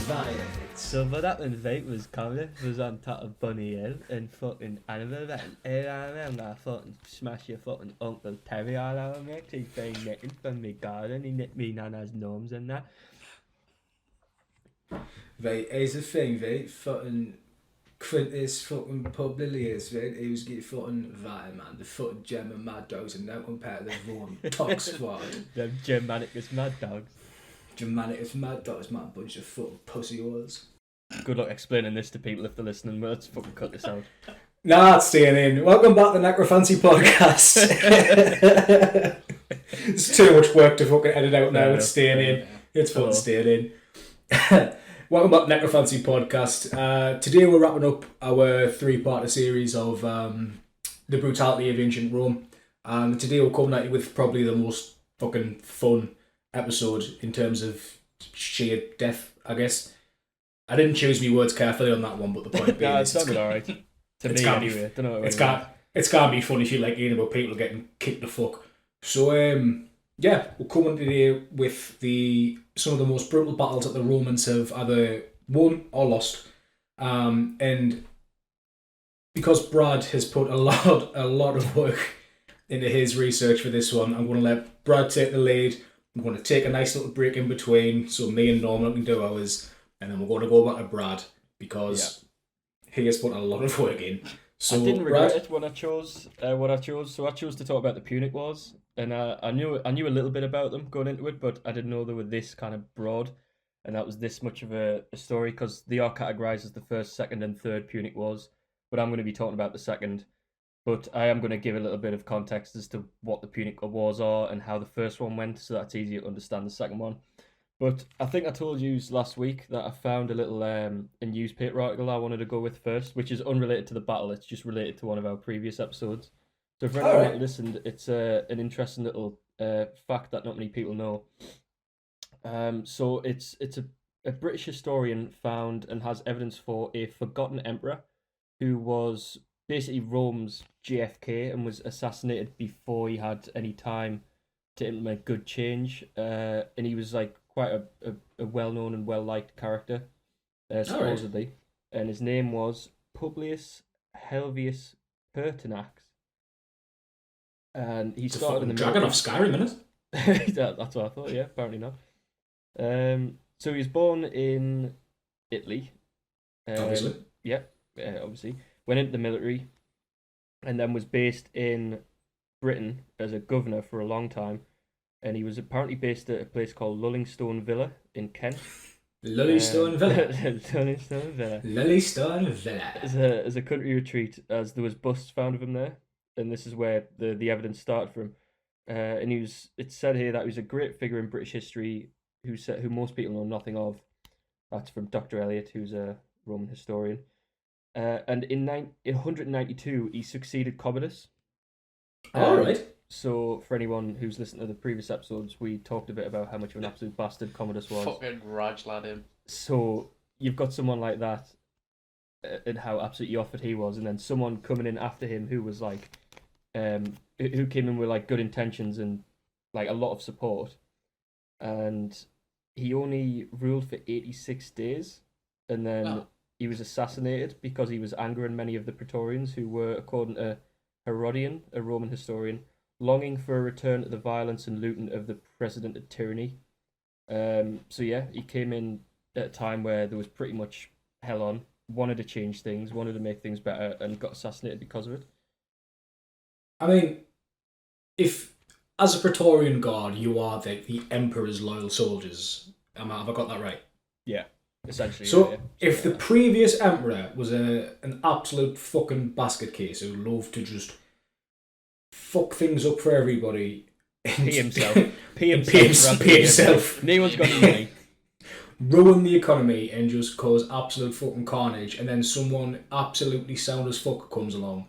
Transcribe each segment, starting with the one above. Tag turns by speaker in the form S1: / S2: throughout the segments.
S1: Right.
S2: So what happened, mate, was Cardiff was on top of Bunny Hill and fucking Hannibal went, here I am, I fucking smash your fucking Uncle Terry all over, mate. He's been knitting from me garden, he knit me nana's gnomes and that.
S1: Right, here's the thing, right? Fucking Quintus fucking Publilius, right? He was getting fucking right, man. The fucking German mad dogs and now compared to the Roman dog squad.
S2: Them Germanicus mad dogs.
S1: Germanicus mad dogs, man. Bunch of fucking pussy whores.
S2: Good luck explaining this to people if they're listening, but let's fucking cut this out.
S1: Nah, it's staying in. Welcome back to the Necrofancy Podcast. It's too much work to fucking edit out now. It's staying in. It's fucking staying in. Welcome back to Necrofancy Podcast. Today we're wrapping up our three-part series of the Brutality of Ancient Rome. Today we're coming at you with probably the most fucking fun episode in terms of sheer death, I guess. I didn't choose my words carefully on that one, but the point being
S2: it's alright. To me anyway. Don't know
S1: it's gotta be fun if you like hearing about people getting kicked the fuck. So we're coming today with some of the most brutal battles that the Romans have either won or lost. And because Brad has put a lot of work into his research for this one, I'm going to let Brad take the lead. I'm going to take a nice little break in between so me and Norman can do ours, and then we're going to go back to Brad because he has put a lot of work in. So
S2: I didn't regret it when I chose what I chose. So I chose to talk about the Punic Wars, and I knew a little bit about them going into it, but I didn't know they were this kind of broad, and that was this much of a story because they are categorized as the first, second, and third Punic Wars. But I'm going to be talking about the second. But I am going to give a little bit of context as to what the Punic Wars are and how the first one went, so that's easier to understand the second one. But I think I told you last week that I found a little a newspaper article I wanted to go with first, which is unrelated to the battle. It's just related to one of our previous episodes. So for anyone that listened, it's an interesting little fact that not many people know. So it's a British historian found and has evidence for a forgotten emperor who was basically Rome's JFK and was assassinated before he had any time to implement good change. And he was like quite a well-known and well-liked character, supposedly. Right. And his name was Publius Helvius Pertinax. And he started in the
S1: dragon off Skyrim, isn't
S2: it? That's what I thought, yeah, apparently not. So he was born in Italy.
S1: Obviously.
S2: Yeah, obviously. Went into the military and then was based in Britain as a governor for a long time. And he was apparently based at a place called Lullingstone Villa in Kent.
S1: Lullingstone Villa.
S2: Lullingstone Villa.
S1: Lullingstone Villa.
S2: As a country retreat, as there was busts found of him there. And this is where the evidence started from. And it's said here that he was a great figure in British history who most people know nothing of. That's from Dr. Elliot, who's a Roman historian. And in 192, he succeeded Commodus.
S1: All right.
S2: So, for anyone who's listened to the previous episodes, we talked a bit about how much of an absolute bastard Commodus was.
S3: Fucking Raj lad him.
S2: So, you've got someone like that, and how absolutely offered he was, and then someone coming in after him who was like, who came in with like good intentions and like a lot of support, and he only ruled for 86 days, and then he was assassinated because he was angering many of the Praetorians who were, according to Herodian, a Roman historian, longing for a return to the violence and looting of the precedent of tyranny. So yeah, he came in at a time where there was pretty much hell on, wanted to change things, wanted to make things better, and got assassinated because of it.
S1: I mean, if as a Praetorian guard you are the emperor's loyal soldiers, have I got that right?
S2: Yeah, essentially.
S1: So
S2: yeah.
S1: If the previous emperor was an absolute fucking basket case who loved to just fuck things up for everybody.
S2: Pee himself. No one's got any money.
S1: Ruin the economy and just cause absolute fucking carnage, and then someone absolutely sound as fuck comes along,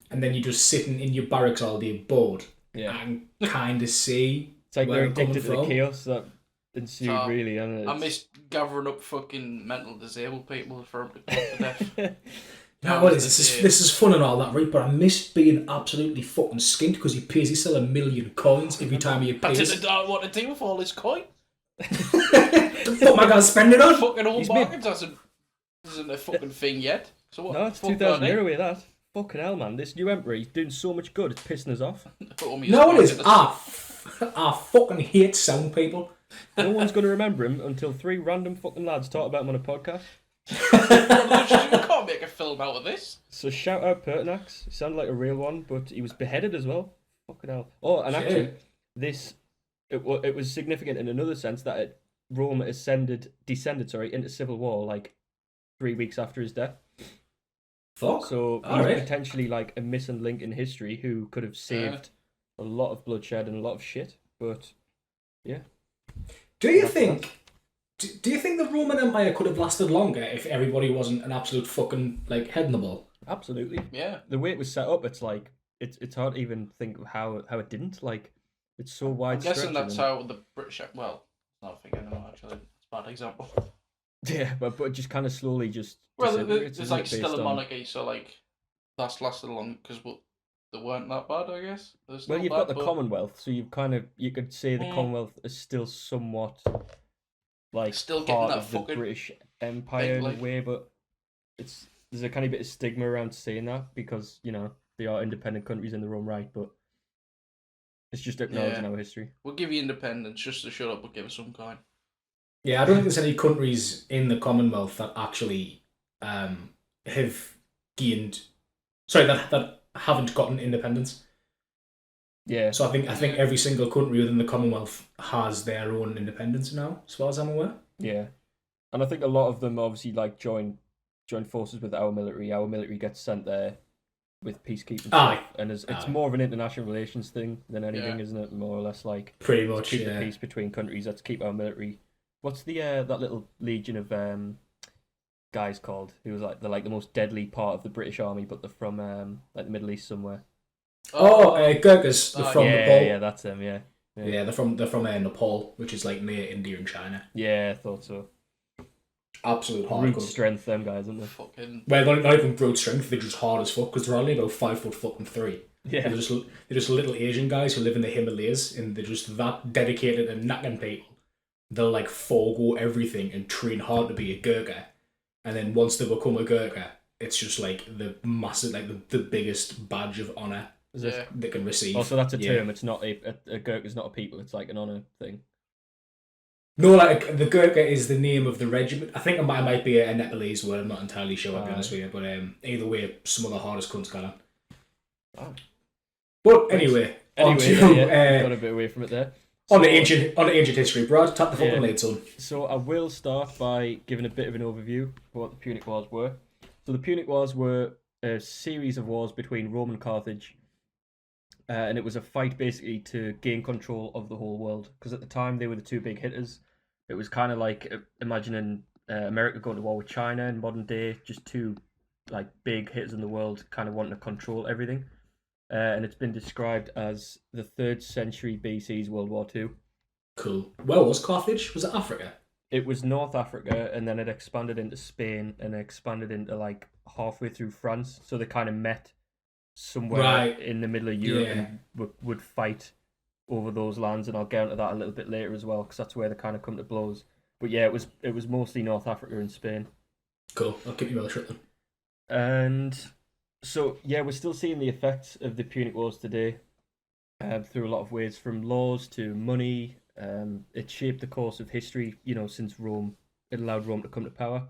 S1: and then you're just sitting in your barracks all day bored and kind of see
S2: it's like
S1: where
S2: they're addicted to the chaos that ensued, really.
S3: I miss gathering up fucking mental disabled people for death.
S1: No, this is fun and all that, right? But I miss being absolutely fucking skint because he pays himself 1 million coins every time he pays.
S3: I didn't know what to do with all this coin.
S1: The fuck am I gonna spend it on?
S3: Fucking old
S2: He's made-
S3: markets isn't a fucking thing yet. So what?
S2: No, it's
S3: the fuck
S2: 2,000
S3: are they?
S2: euro away, that. Fucking hell, man. This new emperor, he's doing so much good, it's pissing us off.
S1: No, it is. I fucking hate sound people.
S2: No one's going to remember him until 3 random fucking lads talk about him on a podcast.
S3: You can't make a film out of this.
S2: So shout out Pertinax. He sounded like a real one, but he was beheaded as well. Fucking hell. Oh, and actually, it was significant in another sense that Rome descended into civil war like 3 weeks after his death.
S1: Fuck.
S2: So he's potentially like a missing link in history who could have saved a lot of bloodshed and a lot of shit. But yeah.
S1: Do you think the Roman Empire could have lasted longer if everybody wasn't an absolute fucking like head in the ball?
S2: Absolutely.
S3: Yeah.
S2: The way it was set up, it's like it's hard to even think of how it didn't. Like it's so
S3: I'm
S2: widespread.
S3: guessing that's how the British. Well, not a thing anymore. Actually, it's a bad example.
S2: Yeah, but just kind of slowly just.
S3: Well,
S2: disintegrates,
S3: there's
S2: isn't
S3: like
S2: it,
S3: still
S2: based
S3: a
S2: on-
S3: monarchy, so like that's lasted long because they weren't that bad, I guess.
S2: Well, you've got the Commonwealth, so you could say the Commonwealth is still somewhat like
S3: Still getting
S2: part
S3: that
S2: of the
S3: fucking
S2: British Empire in
S3: like-
S2: a way, but there's a kind of bit of stigma around saying that because they are independent countries in their own right, but it's just acknowledging our history.
S3: We'll give you independence just to shut up, but give us some kind.
S1: Yeah, I don't think there's any countries in the Commonwealth that actually have gained. Sorry, that haven't gotten independence.
S2: Yeah.
S1: So I think every single country within the Commonwealth has their own independence now, as far as I'm aware.
S2: Yeah, and I think a lot of them obviously like join forces with our military. Our military gets sent there with peacekeeping stuff, and it's more of an international relations thing than anything, isn't it? More or less like
S1: pretty much
S2: keep the peace between countries. Let's keep our military. What's the that little legion of guys called? Who was like the most deadly part of the British army, but they're from like the Middle East somewhere.
S1: Gurkhas. They're from Nepal.
S2: Yeah, that's them. Yeah,
S1: they're from Nepal, which is like near India and China.
S2: Yeah, I thought so.
S1: Absolute
S2: brute
S1: hardcore
S2: strength, them guys, aren't they?
S3: Fucking.
S1: Well, not even brute strength. They're just hard as fuck because they're only about 5'3".
S2: Yeah,
S1: they're just little Asian guys who live in the Himalayas, and they're just that dedicated and knacking people. They'll like forego everything and train hard to be a Gurkha, and then once they become a Gurkha, it's just like the massive, like the biggest badge of honor they can receive.
S2: Also, that's a term. It's not a Gurkha is not a people. It's like an honor thing.
S1: No, like the Gurkha is the name of the regiment. I think it might be a Nepalese word. I'm not entirely sure. I'll be honest with you, but either way, some of the hardest cunts got it.
S2: Oh.
S1: But anyway,
S2: we've got a bit away from it there.
S1: On the ancient history, Brad, tap the fucking lead, son.
S2: So I will start by giving a bit of an overview of what the Punic Wars were. So the Punic Wars were a series of wars between Rome and Carthage, and it was a fight basically to gain control of the whole world. Because at the time they were the two big hitters. It was kind of like imagining America going to war with China in modern day, just two like big hitters in the world, kind of wanting to control everything. And it's been described as the 3rd century BC's World War II.
S1: Cool. Where was Carthage? Was it Africa?
S2: It was North Africa, and then it expanded into Spain, and it expanded into like halfway through France. So they kind of met somewhere in the middle of Europe and would fight over those lands. And I'll get into that a little bit later as well, because that's where they kind of come to blows. But yeah, it was mostly North Africa and Spain.
S1: Cool. I'll keep you well shut then.
S2: And so, yeah, we're still seeing the effects of the Punic Wars today through a lot of ways, from laws to money. It shaped the course of history, since Rome. It allowed Rome to come to power.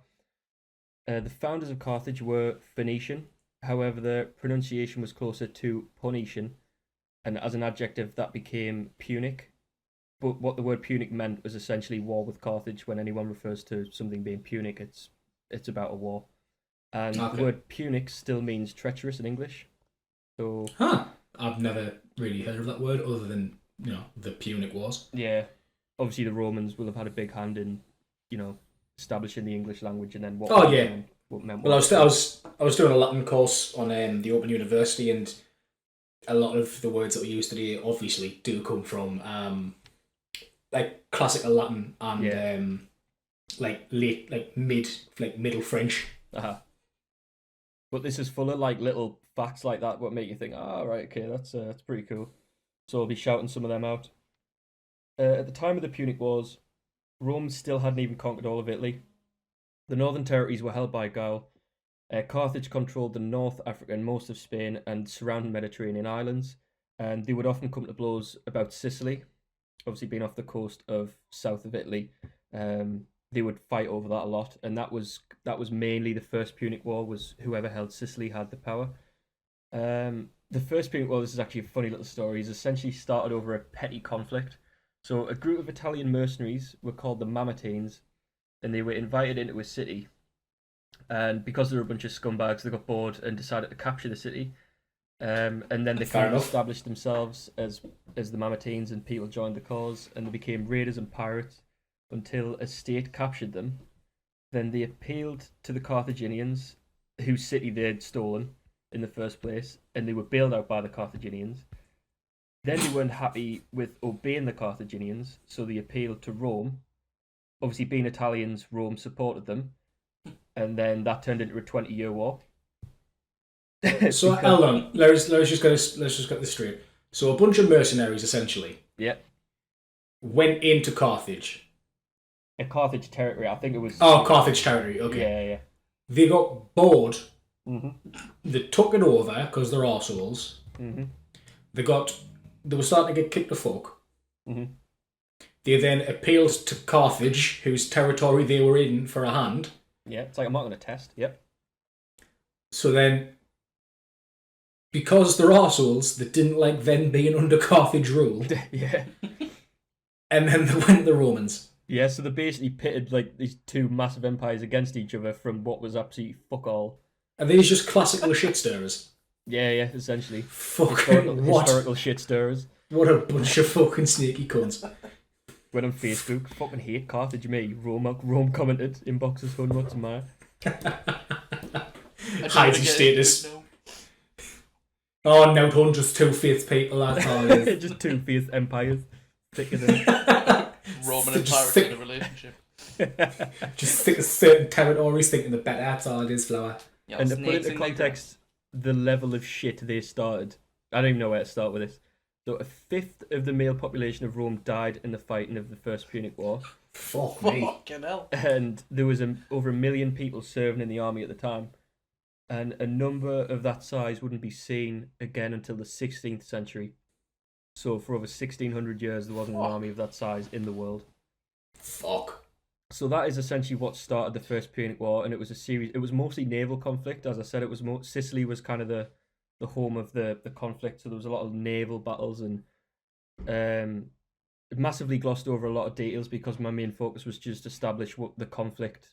S2: The founders of Carthage were Phoenician. However, the pronunciation was closer to Punician. And as an adjective, that became Punic. But what the word Punic meant was essentially war with Carthage. When anyone refers to something being Punic, it's about a war. And the word Punic still means treacherous in English. So,
S1: I've never really heard of that word other than, the Punic Wars.
S2: Yeah. Obviously the Romans will have had a big hand in, establishing the English language and then what meant
S1: Well, I was doing a Latin course on the Open University, and a lot of the words that we use today obviously do come from like classical Latin and middle French.
S2: Uh-huh. But this is full of like little facts like that what make you think, right, okay, that's pretty cool. So I'll be shouting some of them out. At the time of the Punic Wars, Rome still hadn't even conquered all of Italy. The northern territories were held by Gaul. Carthage controlled the North Africa and most of Spain and surrounding Mediterranean islands, and they would often come to blows about Sicily, obviously being off the coast of south of Italy. They would fight over that a lot, and that was mainly the First Punic War. Was whoever held Sicily had the power. The First Punic War, this is actually a funny little story, is essentially started over a petty conflict. So a group of Italian mercenaries were called the Mamertines, and they were invited into a city. And because they were a bunch of scumbags, they got bored and decided to capture the city. And then they kind of established themselves as the Mamertines, and people joined the cause, and they became raiders and pirates until a state captured them. Then they appealed to the Carthaginians, whose city they had stolen in the first place, and they were bailed out by the Carthaginians. Then they weren't happy with obeying the Carthaginians, so they appealed to Rome. Obviously, being Italians, Rome supported them, and then that turned into a 20-year war.
S1: So hold on, let's just get this straight. So a bunch of mercenaries, essentially, went into Carthage.
S2: A Carthage territory, I think it was.
S1: Oh, Carthage territory. Okay.
S2: Yeah.
S1: They got bored.
S2: Mm-hmm.
S1: They took it over because they're arseholes.
S2: Mm-hmm.
S1: They were starting to get kicked the fuck.
S2: Mm-hmm.
S1: They then appealed to Carthage, whose territory they were in, for a hand.
S2: Yeah, it's like I'm not going to test. Yep.
S1: So then, because they're arseholes, they didn't like them being under Carthage rule.
S2: Yeah.
S1: And then they went the Romans.
S2: Yeah, so they basically pitted like these two massive empires against each other from what was absolutely fuck all.
S1: Are these just classical shit stirrers?
S2: Yeah, essentially.
S1: Historical
S2: shit stirrers.
S1: What a bunch of fucking sneaky cunts.
S2: Went on Facebook, fucking hate Carthage, me. Rome commented, inbox is fun, what's my.
S1: Hides his status. Oh, no, hundreds, two-faith people, that's all it is.
S2: Just two-faith empires. Thicker than...
S3: Roman and pirates in a relationship.
S1: Just think of certain territories, thinking the better, that's all it is, Flower.
S3: Yeah,
S2: and to put into context, the level of shit they started. I don't even know where to start with this. So a fifth of the male population of Rome died in the fighting of the First Punic War.
S1: Fuck me.
S3: Fucking hell.
S2: And there was over 1 million people serving in the army at the time. And a number of that size wouldn't be seen again until the 16th century. So for over 1600 years, there wasn't an army of that size in the world.
S1: Fuck.
S2: So that is essentially what started the First Punic War, and it was it was mostly naval conflict. As I said, it was Sicily was kind of the home of the conflict, so there was a lot of naval battles, and it massively glossed over a lot of details because my main focus was just establish what the conflict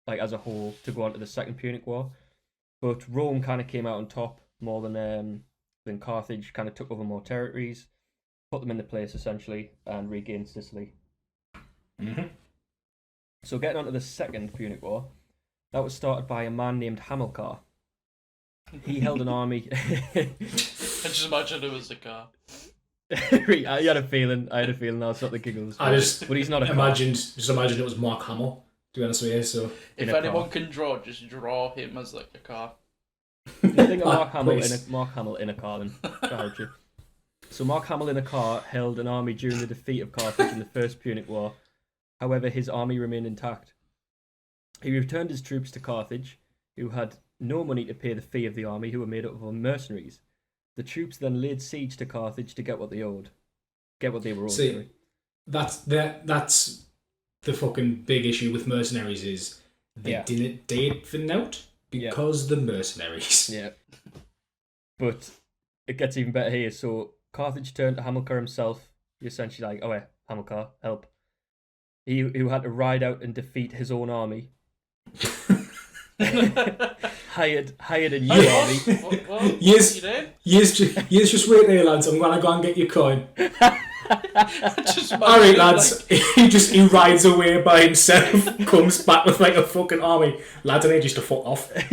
S2: like as a whole to go on to the Second Punic War. But Rome kind of came out on top more than Carthage. Kind of took over more territories, put them into place essentially, and regained Sicily.
S1: Mm-hmm.
S2: So getting on to the Second Punic War, that was started by a man named Hamilcar. He held an army.
S3: I just imagine it was a car.
S2: I had a feeling. That's not the giggles.
S1: I just
S2: but he's not a
S1: imagined it was Mark Hamill. To be honest with you, so
S3: if anyone can draw, just draw him as like a car.
S2: You think of Mark Hamill in a car, then that helps you. So Mark Hamill in a car held an army during the defeat of Carthage in the First Punic War. However, his army remained intact. He returned his troops to Carthage, who had no money to pay the fee of the army, who were made up of mercenaries. The troops then laid siege to Carthage to get what they owed. Get what they were owed.
S1: See, that's the fucking big issue with mercenaries is they didn't date for note because the mercenaries.
S2: Yeah. But it gets even better here. So Carthage turned to Hamilcar himself. He essentially like, oh yeah, Hamilcar, help. He who had to ride out and defeat his own army. hired a new army.
S1: Yes, just wait there, lads. I'm gonna go and get your coin. Alright, lads. Like... he rides away by himself, comes back with like a fucking army. Lads, I need just to fuck off.
S3: I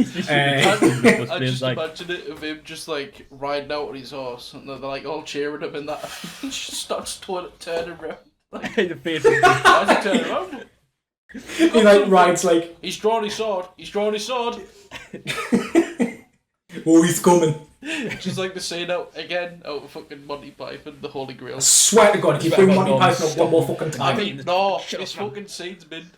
S3: just imagine it of him just like riding out on his horse, and they're like all cheering him, and that just starts turning around. Like,
S2: the face.
S3: Why is he turning around?
S1: He like rides like
S3: he's drawing his sword.
S1: Oh, he's coming.
S3: Just like the scene out of fucking Monty Python, The Holy Grail.
S1: I swear to God, if you bring Monty Python up one more fucking time.
S3: I mean, no, this fucking scene's been...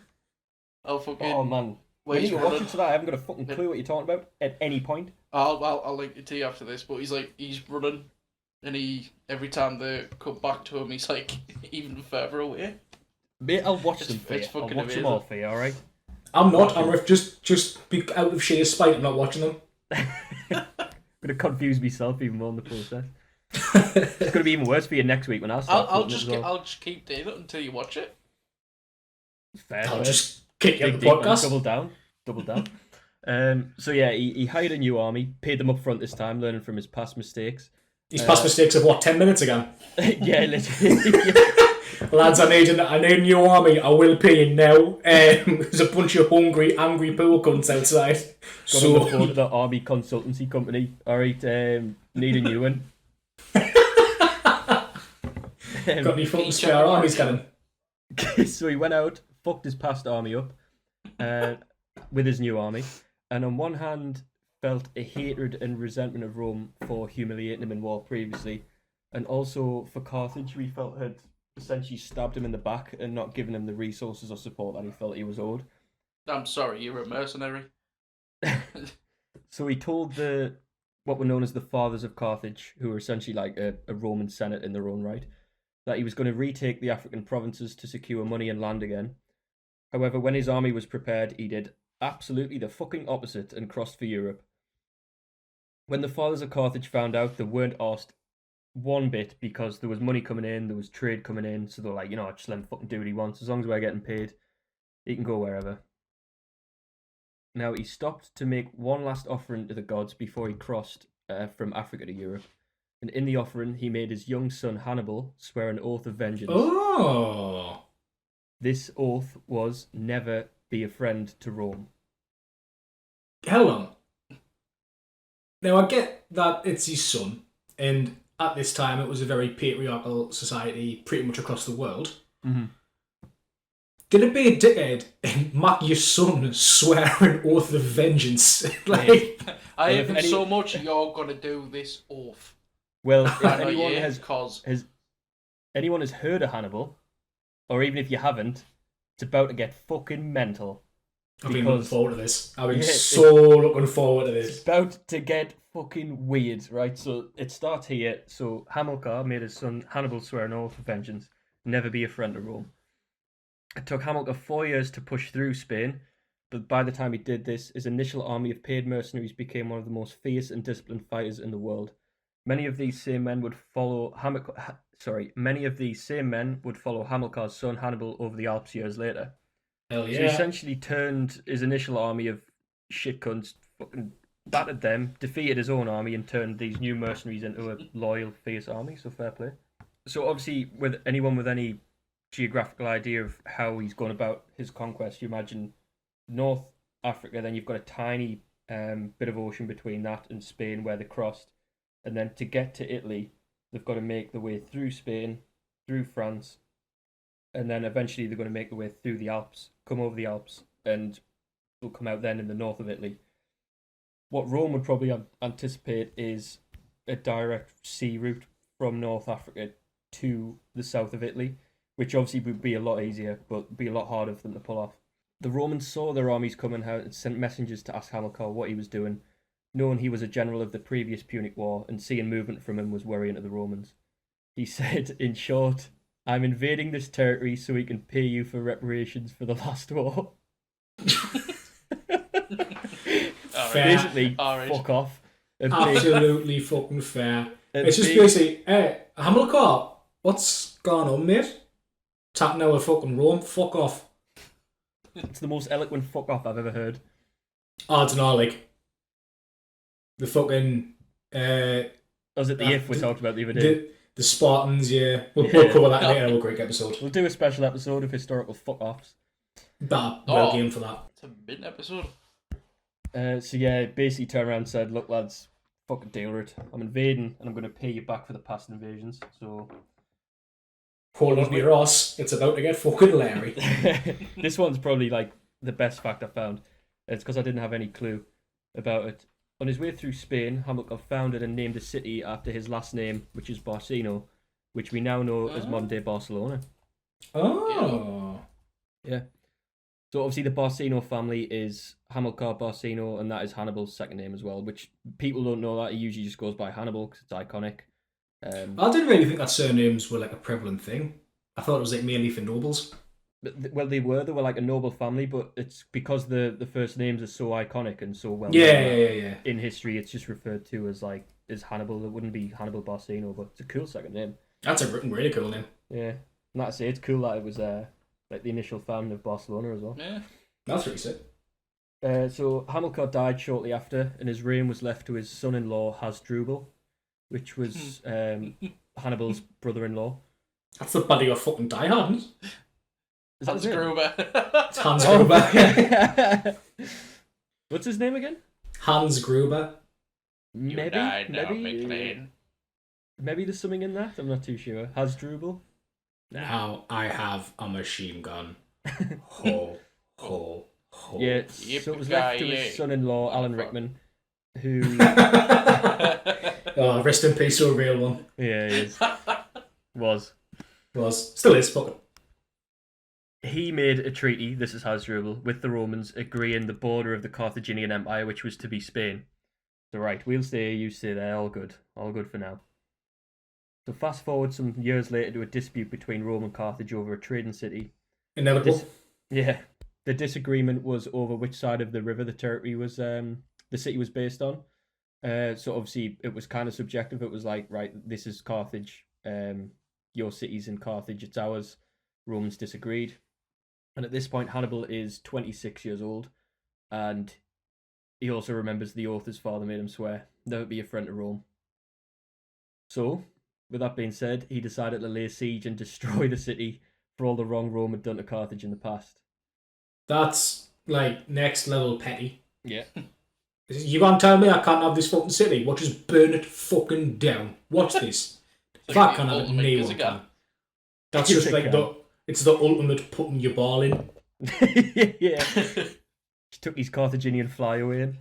S3: Oh,
S2: man. When you watch it to that, I haven't got a fucking clue what you're talking about at any point.
S3: I'll link it to you after this, but he's running, and every time they come back to him, he's like even further away.
S2: Mate, I'll watch them for you. I'll watch them all for you, alright? I'm
S1: not. I'm just out of sheer spite. I'm not watching them.
S2: I'm gonna confuse myself even more in the process. It's gonna be even worse for you next week when
S3: I'll just keep doing it until you watch it.
S2: Fair.
S1: I'll just kick you out the podcast.
S2: Double down. So yeah, he hired a new army, paid them up front this time, learning from his past mistakes.
S1: His past mistakes of what, 10 minutes ago?
S2: Yeah, literally.
S1: Lads, I need a new army. I will pay you now. There's a bunch of hungry, angry poor cunts outside.
S2: Got on the phone to the army consultancy company. Alright, need a new one.
S1: Got any fucking spare armies, Kevin?
S2: So he went out, fucked his past army up with his new army, and on one hand felt a hatred and resentment of Rome for humiliating him in war previously, and also for Carthage, who he felt had essentially stabbed him in the back and not given him the resources or support that he felt he was owed.
S3: I'm sorry, you're a mercenary.
S2: So he told what were known as the Fathers of Carthage, who were essentially like a Roman Senate in their own right, that he was going to retake the African provinces to secure money and land again. However, when his army was prepared, he did absolutely the fucking opposite and crossed for Europe. When the Fathers of Carthage found out, they weren't asked one bit because there was money coming in, there was trade coming in, so they're like, just let him fucking do what he wants. As long as we're getting paid, he can go wherever. Now, he stopped to make one last offering to the gods before he crossed from Africa to Europe. And in the offering, he made his young son Hannibal swear an oath of vengeance.
S1: Oh!
S2: This oath was never be a friend to Rome.
S1: Hold on. Now, I get that it's his son, and at this time it was a very patriarchal society pretty much across the world.
S2: Mm-hmm.
S1: Did it be a dickhead and make your son swear an oath of vengeance?
S3: I hate him so much, you're going to do this oath.
S2: Well, if anyone has heard of Hannibal, or even if you haven't, it's about to get fucking mental.
S1: I've been looking forward to this. Looking forward to this.
S2: It's about to get fucking weird, right? So it starts here. So Hamilcar made his son Hannibal swear an oath of vengeance, never be a friend of Rome. It took Hamilcar 4 years to push through Spain, but by the time he did this, his initial army of paid mercenaries became one of the most fierce and disciplined fighters in the world. Many of these same men would follow Hamilcar's son Hannibal over the Alps years later.
S1: Hell yeah.
S2: So he essentially turned his initial army of shit cunts, fucking battered them, defeated his own army, and turned these new mercenaries into a loyal, fierce army. So fair play. So obviously, with anyone with any geographical idea of how he's gone about his conquest, you imagine North Africa, then you've got a tiny bit of ocean between that and Spain where they crossed. And then to get to Italy, they've got to make the way through Spain, through France, and then eventually they're going to make the way through the Alps, come over the Alps, and they'll come out then in the north of Italy. What Rome would probably anticipate is a direct sea route from North Africa to the south of Italy, which obviously would be a lot easier, but be a lot harder for them to pull off. The Romans saw their armies coming out and sent messengers to ask Hamilcar what he was doing, knowing he was a general of the previous Punic War, and seeing movement from him was worrying to the Romans. He said, in short, I'm invading this territory so we can pay you for reparations for the last war. Basically, fuck off.
S1: Absolutely fucking fair. It's just basically, Hamilcar, what's going on, mate? Tapping out of fucking Rome, fuck off.
S2: It's the most eloquent fuck off I've ever heard.
S1: I don't know, like, the fucking...
S2: was it the If we talked about the other day?
S1: The Spartans, yeah. We'll cover that in a Greek episode.
S2: We'll do a special episode of historical fuck-offs.
S1: Well game for that.
S3: It's a mid episode.
S2: So yeah, basically turned around and said, look lads, fucking deal with it. I'm invading and I'm going to pay you back for the past invasions, so...
S1: Hold on to your ass, it's about to get fucking Larry.
S2: This one's probably like the best fact I found. It's because I didn't have any clue about it. On his way through Spain, Hamilcar founded and named a city after his last name, which is Barcino, which we now know as modern-day Barcelona.
S1: Oh.
S2: Yeah. So obviously the Barcino family is Hamilcar Barcino, and that is Hannibal's second name as well, which people don't know that. He usually just goes by Hannibal because it's iconic.
S1: I didn't really think that surnames were like a prevalent thing. I thought it was like mainly for nobles.
S2: Well, they were like a noble family, but it's because the first names are so iconic and so well
S1: Yeah.
S2: in history. It's just referred to as Hannibal. It wouldn't be Hannibal Barcino, but it's a cool second name.
S1: That's a really cool name.
S2: Yeah, and that's it. It's cool that it was like the initial founding of Barcelona as well.
S3: Yeah,
S1: that's really sick.
S2: So Hamilcar died shortly after, and his reign was left to his son-in-law Hasdrubal, which was Hannibal's brother-in-law.
S1: That's the buddy of fucking Die Hard.
S2: Is that
S3: Hans Gruber.
S1: It's Hans Gruber.
S2: What's his name again?
S1: Hans Gruber.
S2: Maybe there's something in that. I'm not too sure. Hasdrubal.
S1: Now I have a machine gun. Ho.
S2: Yeah, so it was left to his son-in-law Alan Rickman, who.
S1: Oh, rest in peace, so a real one.
S2: Yeah, he is. Was.
S1: Still is. Fuck.
S2: He made a treaty, this is Hasdrubal, with the Romans, agreeing the border of the Carthaginian Empire, which was to be Spain. So right, we'll stay here, you stay there, all good for now. So fast forward some years later to a dispute between Rome and Carthage over a trading city.
S1: Inevitable.
S2: The disagreement was over which side of the river the territory was, the city was based on. So obviously it was kind of subjective. It was like, right, this is Carthage, your city's in Carthage, it's ours. Romans disagreed. And at this point, Hannibal is 26 years old, and he also remembers the oath his father made him swear, never be a friend to Rome. So, with that being said, he decided to lay siege and destroy the city for all the wrong Rome had done to Carthage in the past.
S1: That's, like, next level petty.
S2: Yeah.
S1: You can't tell me I can't have this fucking city. Watch us burn it fucking down. Watch this. If I can't have it, no one can. That's just like it's the ultimate putting your ball in.
S2: Yeah. Just took his Carthaginian flyaway in.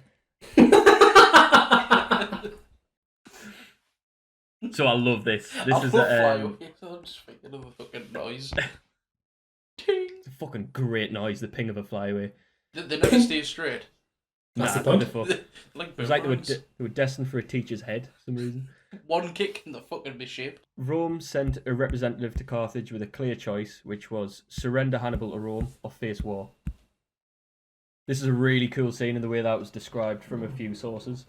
S2: So I love this. This is
S3: I'm just thinking of the fucking noise.
S2: It's a fucking great noise, the ping of a flyaway.
S3: They never stay straight.
S1: That's the point.
S3: Like
S2: it was like they were destined for a teacher's head for some reason.
S3: One kick and they're fucking misshapen.
S2: Rome sent a representative to Carthage with a clear choice, which was surrender Hannibal to Rome or face war. This is a really cool scene in the way that was described from a few sources.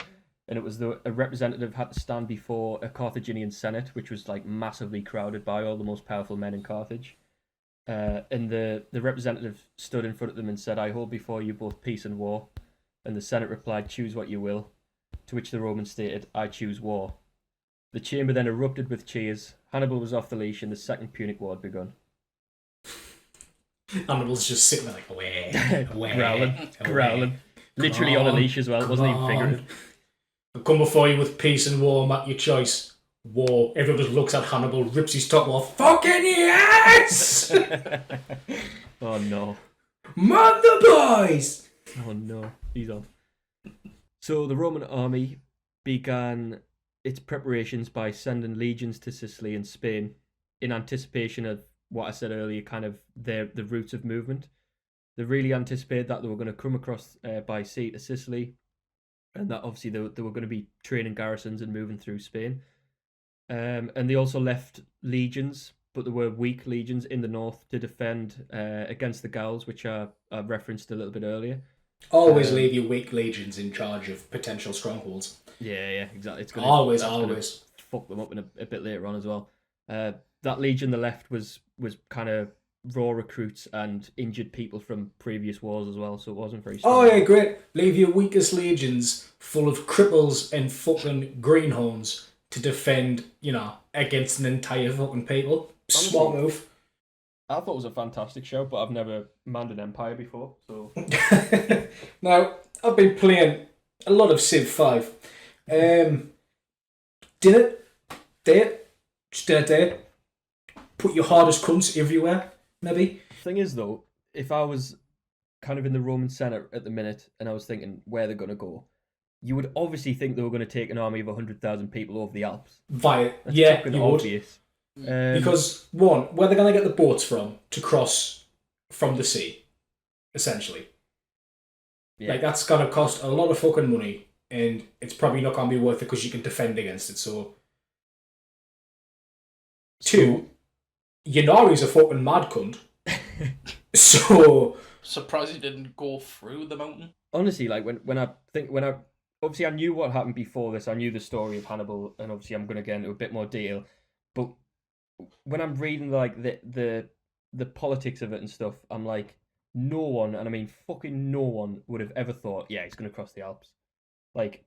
S2: And it was a representative had to stand before a Carthaginian senate, which was like massively crowded by all the most powerful men in Carthage. And the representative stood in front of them and said, "I hold before you both peace and war." And the senate replied, "Choose what you will." To which the Romans stated, "I choose war." The chamber then erupted with cheers. Hannibal was off the leash and the Second Punic War had begun.
S1: Hannibal's just sitting there like, away.
S2: Growling. Literally on a leash as well, it wasn't even figurative.
S1: I'll come before you with peace and war, at your choice. War. Everyone just looks at Hannibal, rips his top off. Fucking yes!
S2: Oh no.
S1: Mother boys!
S2: Oh no, he's on. So the Roman army began its preparations by sending legions to Sicily and Spain in anticipation of what I said earlier, kind of the routes of movement. They really anticipated that they were going to come across by sea to Sicily, and that obviously they were going to be training garrisons and moving through Spain. And they also left legions, but there were weak legions in the north to defend against the Gauls, which I referenced a little bit earlier.
S1: Always leave your weak legions in charge of potential strongholds.
S2: Yeah, exactly. It's gonna
S1: always
S2: fuck them up in a bit later on as well. That legion they left was kind of raw recruits and injured people from previous wars as well, so it wasn't very strong.
S1: Oh yeah, great. Leave your weakest legions full of cripples and fucking greenhorns to defend, against an entire fucking people. Smart move.
S2: I thought it was a fantastic show, but I've never manned an empire before, so...
S1: Now, I've been playing a lot of Civ 5. Put your hardest cunts everywhere, maybe.
S2: Thing is, though, if I was kind of in the Roman Senate at the minute and I was thinking where they're going to go, you would obviously think they were going to take an army of 100,000 people over the Alps.
S1: That's
S2: fucking
S1: you
S2: obvious.
S1: Because, one, where they're going to get the boats from to cross from the sea, essentially.
S2: Yeah.
S1: Like, that's going to cost a lot of fucking money, and it's probably not going to be worth it because you can defend against it, so... Two, Yanari's a fucking mad cunt. So...
S3: Surprised he didn't go through the mountain.
S2: Honestly, like, when I obviously I knew what happened before this, I knew the story of Hannibal, and obviously I'm going to get into a bit more detail, but when I'm reading, like, the politics of it and stuff, I'm like, no one, and I mean fucking no one, would have ever thought, yeah, he's going to cross the Alps. Like,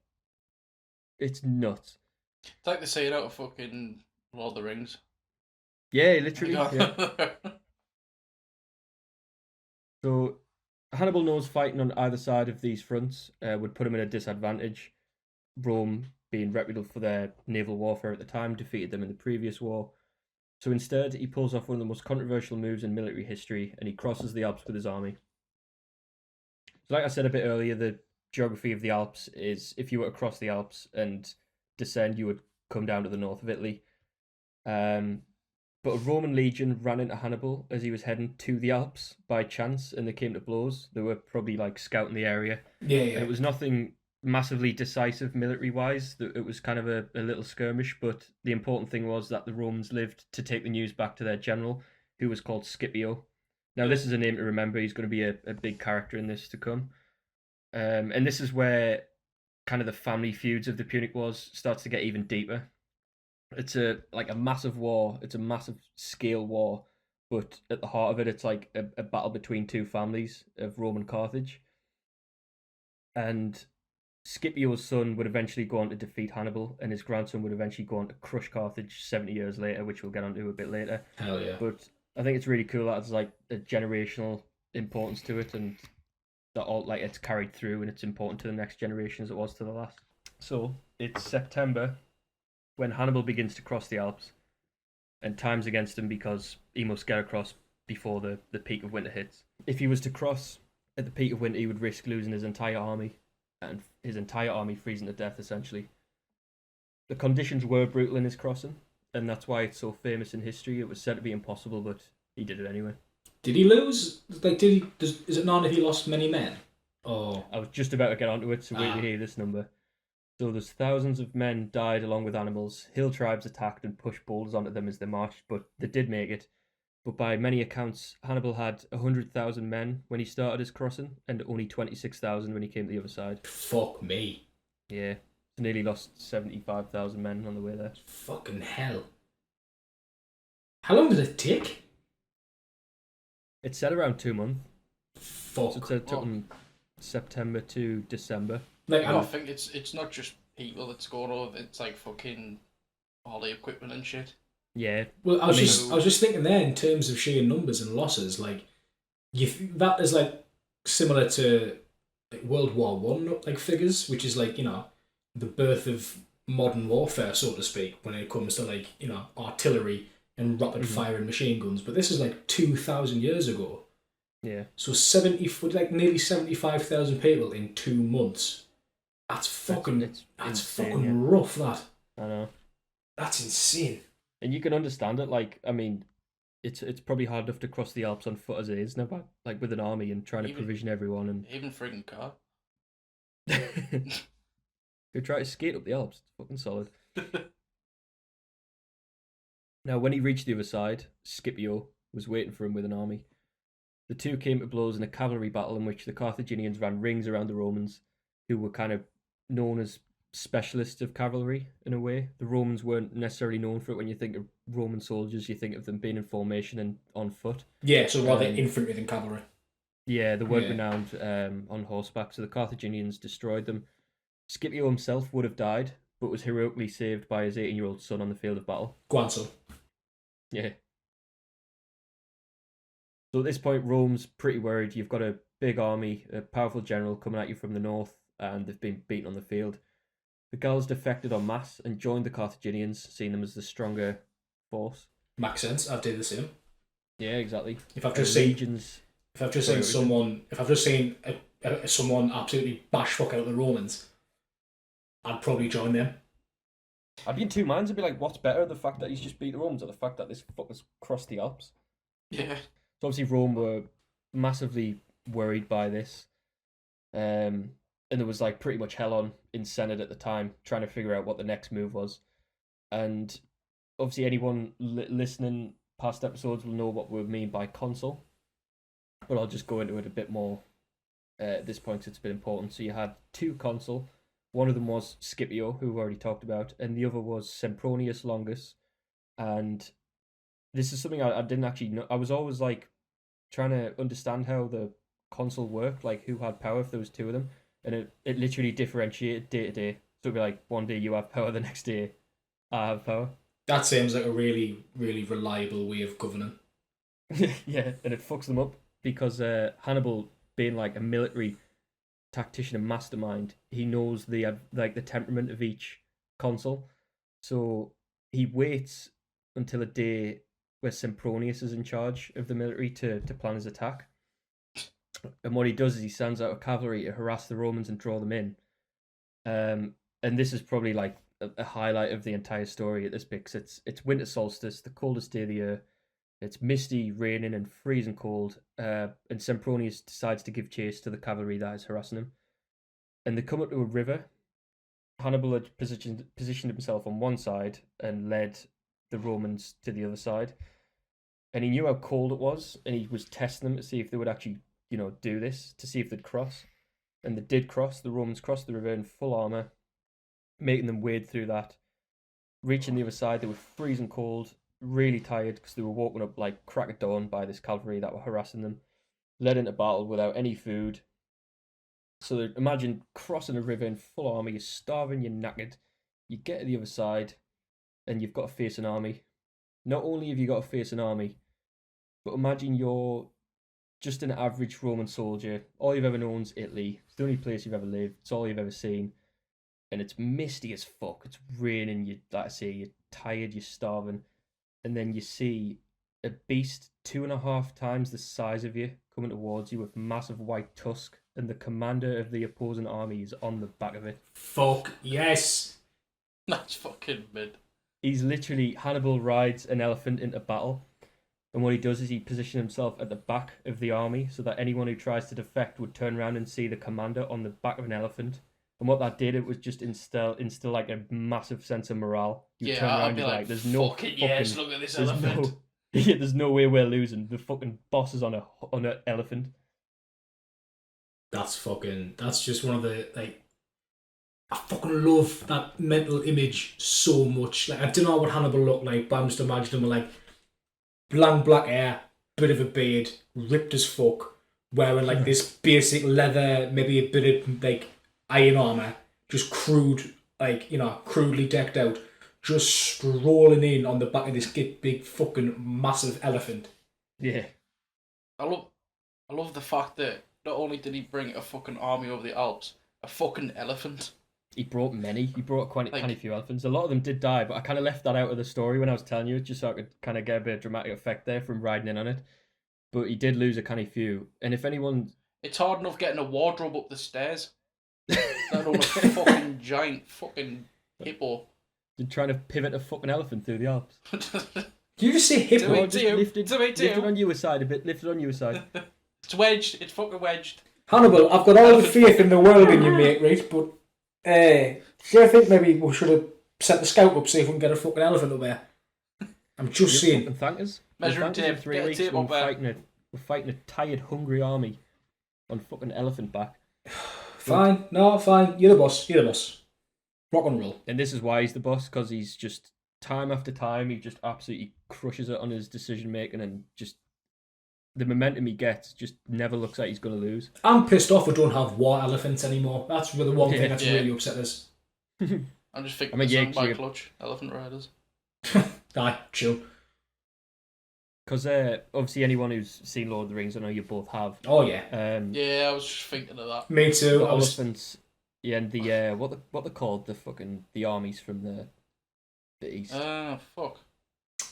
S2: it's nuts.
S3: It's like they say it out of fucking Lord of the Rings.
S2: Yeah, literally. Yeah. So, Hannibal knows fighting on either side of these fronts would put him at a disadvantage. Rome, being reputable for their naval warfare at the time, defeated them in the previous war. So instead, he pulls off one of the most controversial moves in military history, and he crosses the Alps with his army. So like I said a bit earlier, the geography of the Alps is, if you were to cross the Alps and descend, you would come down to the north of Italy. But a Roman legion ran into Hannibal as he was heading to the Alps by chance, and they came to blows. They were probably, like, scouting the area.
S1: Yeah.
S2: And it was nothing massively decisive military-wise. It was kind of a little skirmish, but the important thing was that the Romans lived to take the news back to their general, who was called Scipio. Now, this is a name to remember. He's going to be a big character in this to come. And this is where kind of the family feuds of the Punic Wars starts to get even deeper. It's a massive war. It's a massive scale war, but at the heart of it, it's like a battle between two families of Rome and Carthage. And Scipio's son would eventually go on to defeat Hannibal, and his grandson would eventually go on to crush Carthage 70 years later, which we'll get onto a bit later.
S1: Hell yeah.
S2: But I think it's really cool that it's like a generational importance to it, and that all, like, it's carried through and it's important to the next generation as it was to the last. So it's September when Hannibal begins to cross the Alps, and time's against him because he must get across before the peak of winter hits. If he was to cross at the peak of winter, he would risk losing his entire army, and his entire army freezing to death, essentially. The conditions were brutal in his crossing, and that's why it's so famous in history. It was said to be impossible, but he did it anyway.
S1: Did he lose? Like, is it known if he lost many men? Oh,
S2: I was just about to get onto it, so wait to hear this number. So there's thousands of men died along with animals. Hill tribes attacked and pushed boulders onto them as they marched, but they did make it. But by many accounts, Hannibal had 100,000 men when he started his crossing, and only 26,000 when he came to the other side.
S1: Fuck me.
S2: Yeah, so nearly lost 75,000 men on the way there.
S1: Fucking hell. How long did it take?
S2: It said around 2 months.
S1: Fuck.
S2: So it said it took them September to December.
S1: Like,
S3: I think it's not just people that's going over. It's like fucking all the equipment and shit.
S2: Yeah.
S1: Well, I was just thinking there in terms of sheer numbers and losses. Like, that is like similar to like World War One like figures, which is like, you know, the birth of modern warfare, so to speak, when it comes to, like, you know, artillery and rapid fire and machine guns. But this is like 2,000 years ago.
S2: Yeah.
S1: So nearly 75,000 people in 2 months. That's fucking that's fucking rough. That.
S2: I know.
S1: That's insane.
S2: And you can understand it. Like, I mean, it's probably hard enough to cross the Alps on foot as it is, never like with an army and trying to provision everyone and
S3: even friggin' car.
S2: They try to skate up the Alps. It's fucking solid. Now, when he reached the other side, Scipio was waiting for him with an army. The two came to blows in a cavalry battle in which the Carthaginians ran rings around the Romans, who were kind of known as specialists of cavalry in a way. The Romans weren't necessarily known for it. When you think of Roman soldiers, you think of them being in formation and on foot.
S1: Yeah, so rather infantry than cavalry.
S2: Yeah, they weren't renowned on horseback, so the Carthaginians destroyed them. Scipio himself would have died, but was heroically saved by his 18-year-old son on the field of battle.
S1: Go on, son.
S2: Yeah. So at this point, Rome's pretty worried. You've got a big army, a powerful general coming at you from the north, and they've been beaten on the field. The Gauls defected en masse and joined the Carthaginians, seeing them as the stronger force.
S1: Makes sense. I'd do the same.
S2: Yeah, exactly.
S1: If I've just seen someone absolutely bash fuck out the Romans, I'd probably join them.
S2: I'd be in two minds. I'd be like, what's better, the fact that he's just beat the Romans or the fact that this fucker's crossed the Alps?
S3: Yeah.
S2: So obviously Rome were massively worried by this. And there was like pretty much hell on in Senate at the time, trying to figure out what the next move was. And obviously anyone listening past episodes will know what we mean by consul. But I'll just go into it a bit more at this point, 'cause it's a bit important. So you had two consul. One of them was Scipio, who we've already talked about, and the other was Sempronius Longus. And this is something I didn't actually know. I was always like trying to understand how the consul worked, like who had power if there was two of them, and it literally differentiated day to day. So it'd be like one day you have power, the next day I have power.
S1: That seems like a really, really reliable way of governing.
S2: Yeah, and it fucks them up because Hannibal, being like a military tactician and mastermind, he knows the temperament of each consul. So he waits until a day where Sempronius is in charge of the military to plan his attack. And what he does is he sends out a cavalry to harass the Romans and draw them in. And this is probably like a highlight of the entire story at this bit, 'cause it's winter solstice, the coldest day of the year. It's misty, raining, and freezing cold. And Sempronius decides to give chase to the cavalry that is harassing him. And they come up to a river. Hannibal had positioned himself on one side and led the Romans to the other side. And he knew how cold it was, and he was testing them to see if they would actually, do this, to see if they'd cross. And they did cross. The Romans crossed the river in full armour, making them wade through that. Reaching the other side, they were freezing cold, really tired because they were woken up like crack of dawn by this cavalry that were harassing them, led into battle without any food. So imagine crossing a river in full armour, you're starving, you're knackered, you get to the other side, and you've got to face an army. Not only have you got to face an army, but imagine you're just an average Roman soldier. All you've ever known is Italy. It's the only place you've ever lived. It's all you've ever seen. And it's misty as fuck. It's raining. You're tired, you're starving. And then you see a beast 2.5 times the size of you coming towards you with massive white tusk, and the commander of the opposing army is on the back of it.
S1: Fuck yes.
S3: That's fucking mid.
S2: He's literally, Hannibal rides an elephant into battle, and what he does is he positions himself at the back of the army so that anyone who tries to defect would turn around and see the commander on the back of an elephant. And what that did, it was just instill like a massive sense of morale. You turn around
S3: I'd
S2: and
S3: be like,
S2: there's no
S3: fucking yes, look at this elephant.
S2: There's no way we're losing. The fucking boss is on an elephant.
S1: That's just one of the, like, I fucking love that mental image so much. Like, I don't know what Hannibal looked like, but I'm just imagining him with, like, long black hair, bit of a beard, ripped as fuck, wearing, like, this basic leather, maybe a bit of, like, iron armour, just crudely decked out, just strolling in on the back of this big fucking massive elephant.
S2: Yeah.
S3: I love the fact that not only did he bring a fucking army over the Alps, a fucking elephant.
S2: He brought many. He brought quite a few elephants. A lot of them did die, but I kind of left that out of the story when I was telling you, just so I could kind of get a bit of dramatic effect there from riding in on it. But he did lose a kind of few. And if anyone...
S3: It's hard enough getting a wardrobe up the stairs. Let alone a fucking giant fucking hippo.
S2: You're trying to pivot a fucking elephant through the Alps.
S1: You just say hippo?
S2: Lift it on your side a bit. Lift it on your side.
S3: It's wedged. It's fucking wedged.
S1: Hannibal, I've got all the faith in the world in you, mate, right? But, do you think maybe we should have set the scout up, see if we can get a fucking elephant up there? I'm just saying.
S2: And thank us.
S3: Measuring tape.
S2: 3
S3: Get a
S2: weeks.
S3: tape up there.
S2: We're fighting a tired, hungry army on fucking elephant back.
S1: Fine. You're the boss. Rock and roll.
S2: And this is why he's the boss, because he's just, time after time, he just absolutely crushes it on his decision making, and just the momentum he gets just never looks like he's going to lose.
S1: I'm pissed off we don't have war elephants anymore. That's the one thing that's really upset us.
S3: I'm just thinking song by Clutch, Elephant Riders.
S1: Aye, chill.
S2: Because obviously anyone who's seen Lord of the Rings, I know you both have.
S1: Oh yeah.
S3: Yeah, I was just thinking of that.
S1: Me too.
S2: The elephants. Yeah, and the what they're called, the armies from the east.
S3: Fuck.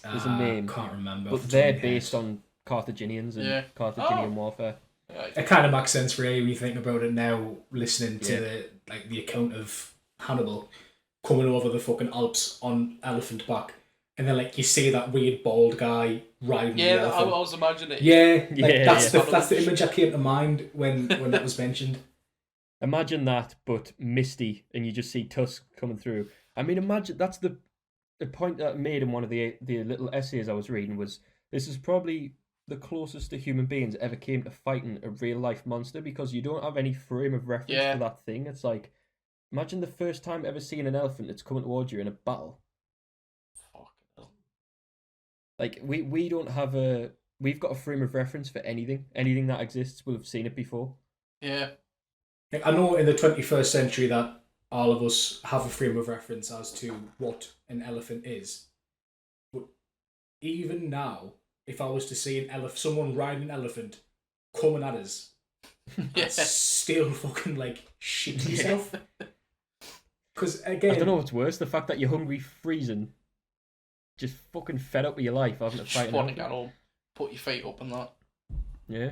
S2: There's a name.
S1: Can't remember.
S2: But they're based on Carthaginians and Carthaginian warfare.
S1: It kind of makes sense for you when you think about it now, listening to the account of Hannibal coming over the fucking Alps on elephant back. And then, like, you see that weird bald guy riding the elephant.
S3: I was imagining it.
S1: Yeah, that's the image that came to mind when that was mentioned.
S2: Imagine that, but misty, and you just see Tusk coming through. I mean, imagine that's the point that I made in one of the little essays I was reading was this is probably the closest to human beings ever came to fighting a real life monster because you don't have any frame of reference for that thing. It's like, imagine the first time ever seeing an elephant that's coming towards you in a battle. Like we don't have we've got a frame of reference for anything that exists. We'll have seen it before.
S3: Yeah.
S1: I know in the 21st century that all of us have a frame of reference as to what an elephant is. But even now, if I was to see someone riding an elephant coming at us, I'd still fucking like shit yourself. Because again,
S2: I don't know what's worse: the fact that you're hungry, freezing, just fucking fed up with your life, having to fight an elephant.
S3: Get home, put your feet up and that.
S2: Yeah.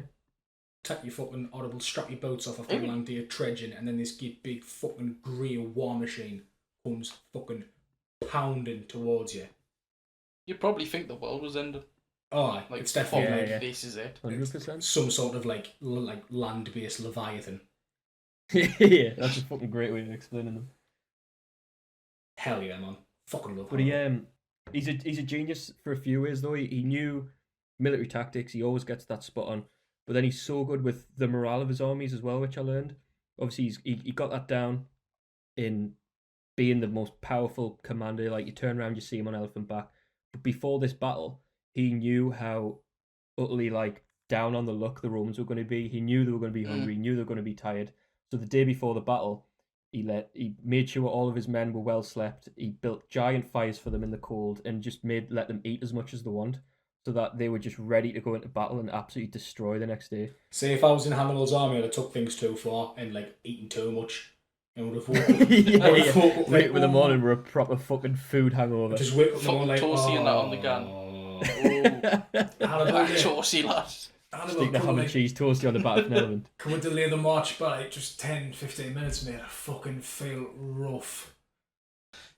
S1: Take your fucking audible, strap your boats off after land to your trudging, and then this big fucking grey war machine comes fucking pounding towards you.
S3: You'd probably think the world was ended.
S1: Oh, like, it's definitely
S3: this is it.
S2: 100%.
S1: Some sort of like land-based Leviathan.
S2: Yeah, that's a fucking great way of explaining them.
S1: Hell yeah, man! Fucking love.
S2: But he's a genius for a few ways though. He knew military tactics. He always gets that spot on. But then he's so good with the morale of his armies as well, which I learned. Obviously, he got that down in being the most powerful commander. Like, you turn around, you see him on elephant back. But before this battle, he knew how utterly, like, down on the luck the Romans were going to be. He knew they were going to be hungry. He knew they were going to be tired. So the day before the battle, he made sure all of his men were well slept. He built giant fires for them in the cold and just let them eat as much as they want, so that they were just ready to go into battle and absolutely destroy the next day.
S1: Say if I was in Hannibal's army, I'd have took things too far and like eaten too much, and would have woke up.
S2: Wake with the morning with a proper fucking food hangover.
S1: Just wake up
S3: fucking
S1: like,
S3: toasty and that on the gun. Toasty lads.
S2: Stick the ham and cheese toasty on the back of an elephant.
S1: Can we delay the march by like just 10-15 minutes, mate? I fucking feel rough.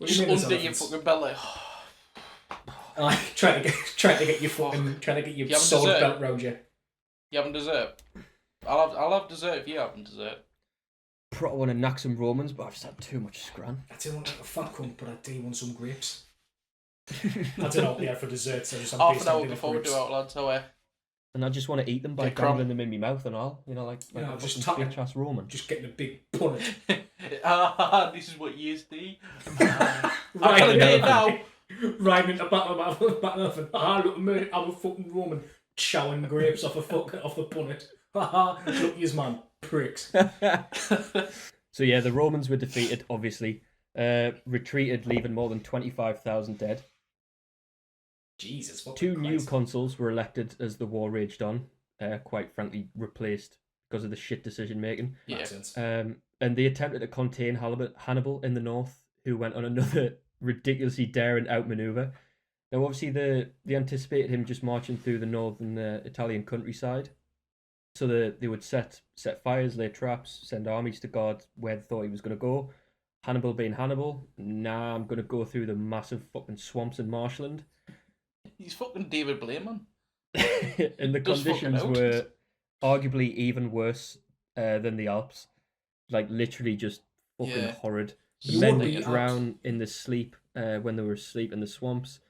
S3: Just under your fucking belly.
S1: Trying to get your sword belt round you.
S3: You having dessert? I'll have dessert if you having dessert.
S2: Probably want to knack some Romans, but I've just had too much scran.
S1: I do want like a fat cunt, but I do want some grapes. I don't know. Yeah, for desserts, I just
S3: half an hour before we do Outlaws.
S2: And I just want to eat them by dangling them in my mouth and all. You know, like a
S1: just
S2: bitch ass Roman.
S1: Just getting a big punnet.
S3: This is what you see.
S1: Riding now. Riding into battle elephant. Look at me, I'm a fucking Roman. Chowing grapes off the punnet. Look, yous man, pricks.
S2: So yeah, the Romans were defeated, obviously. Retreated, leaving more than 25,000 dead.
S1: Jesus,
S2: Two new consuls were elected as the war raged on. Quite frankly, replaced because of the shit decision making.
S3: Yeah.
S2: And they attempted to contain Hannibal in the north, who went on another ridiculously daring outmaneuver. Now, obviously, they anticipated him just marching through the northern Italian countryside, so they would set fires, lay traps, send armies to guard where they thought he was going to go. Hannibal being Hannibal, I'm going to go through the massive fucking swamps in marshland.
S3: He's fucking David Blaine, man.
S2: And the conditions were arguably even worse than the Alps. Like, literally just fucking horrid. The men would drown in the sleep when they were asleep in the swamps.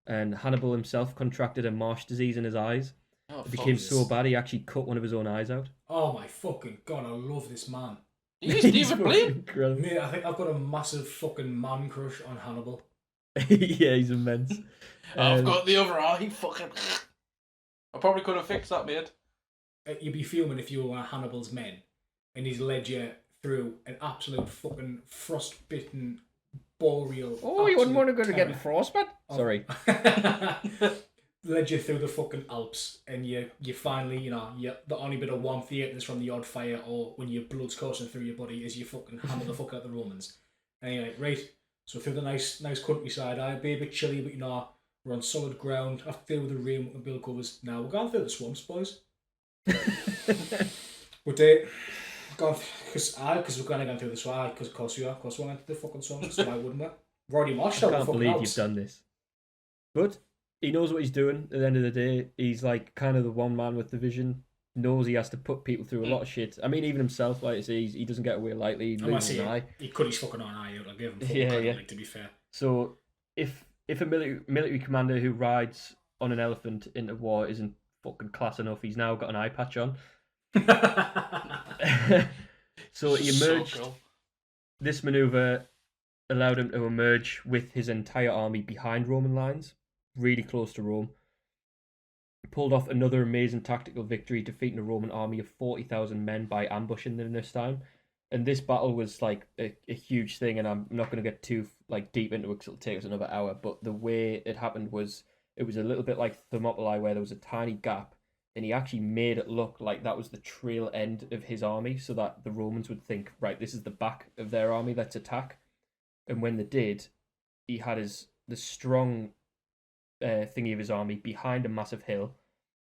S2: And Hannibal himself contracted a marsh disease in his eyes. It became so bad he actually cut one of his own eyes out.
S1: Oh my fucking god, I love this man.
S3: He's David Blaine?
S1: Mate, I think I've got a massive fucking man crush on Hannibal.
S2: Yeah, he's immense.
S3: I've got the other eye, fucking... I probably could have fixed that, mate.
S1: You'd be fuming if you were Hannibal's men, and he's led you through an absolute fucking frostbitten, boreal...
S2: Oh, you wouldn't want to go to get frostbite? Sorry.
S1: Led you through the fucking Alps, and you finally, the only bit of warmth you get is from the odd fire, or when your blood's coursing through your body, is you fucking hammer the fuck out the Romans. And you're like, right, so through the nice countryside, I'd be a bit chilly, but we're on solid ground. I have to deal with the rain with the bill covers. Now we're going through the swamps, boys. But Because we're going to go through this why, because of course we are. Of course we went to the fucking songs, so why wouldn't we? We've already washed out the
S2: can't
S1: fucking
S2: believe
S1: Alps.
S2: you've done this. But he knows what he's doing at the end of the day. He's like kind of the one man with the vision. Knows he has to put people through a lot of shit. I mean, even himself, like I say, he doesn't get away lightly. He loses an eye.
S1: He cut his fucking eye out. I'll give him fucking credit, like, to be fair.
S2: So if a military commander who rides on an elephant into war isn't fucking class enough, he's now got an eye patch on. So he emerged. So cool. This maneuver allowed him to emerge with his entire army behind Roman lines, really close to Rome. He pulled off another amazing tactical victory, defeating a Roman army of 40,000 men by ambushing them this time. And this battle was like a huge thing, and I'm not going to get too like deep into it because it'll take us another hour. But the way it happened was it was a little bit like Thermopylae, where there was a tiny gap, and he actually made it look like that was the trail end of his army, so that the Romans would think, right, this is the back of their army, let's attack. And when they did, he had the strong thingy of his army behind a massive hill,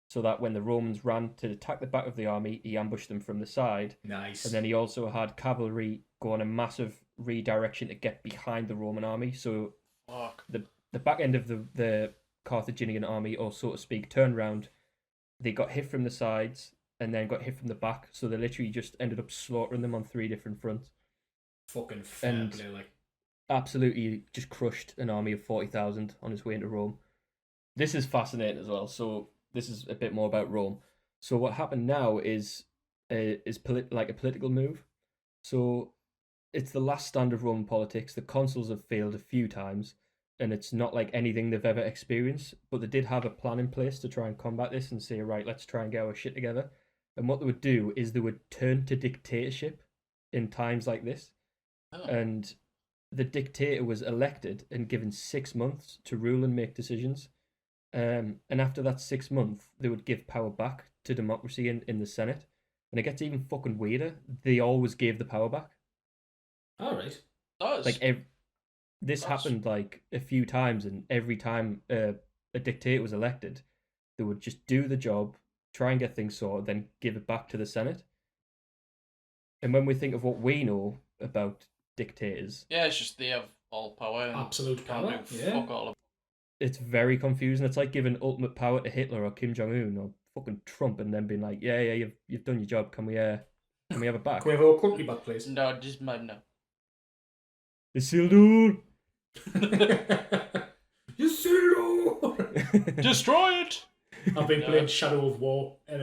S2: so that when the Romans ran to attack the back of the army, he ambushed them from the side.
S1: Nice.
S2: And then he also had cavalry go on a massive redirection to get behind the Roman army. So the back end of the Carthaginian army, or so to speak, turned round. They got hit from the sides and then got hit from the back. So they literally just ended up slaughtering them on 3 different fronts.
S1: Fucking fair play, like.
S2: Absolutely just crushed an army of 40,000 on his way into Rome. This is fascinating as well. So this is a bit more about Rome. So what happened now is like a political move. So it's the last stand of Roman politics. The consuls have failed a few times, and it's not like anything they've ever experienced. But they did have a plan in place to try and combat this and say, right, let's try and get our shit together. And what they would do is they would turn to dictatorship in times like this. Oh. And the dictator was elected and given 6 months to rule and make decisions. And after that 6 months, they would give power back to democracy in the Senate. And it gets even fucking weirder. They always gave the power back.
S1: All right.
S2: Like this happened like a few times, and every time a dictator was elected, they would just do the job, try and get things sorted, then give it back to the Senate. And when we think of what we know about dictators,
S3: it's just they have all power,
S1: absolute power.
S3: Fuck all of it.
S2: It's very confusing. It's like giving ultimate power to Hitler or Kim Jong-un or fucking Trump, and then being like, yeah, you've done your job. Can we have it back?
S1: Can we have our country back, please?
S3: No, just man, no.
S2: Isildur!
S1: Isildur!
S3: Destroy it!
S1: I've been playing Shadow of War, and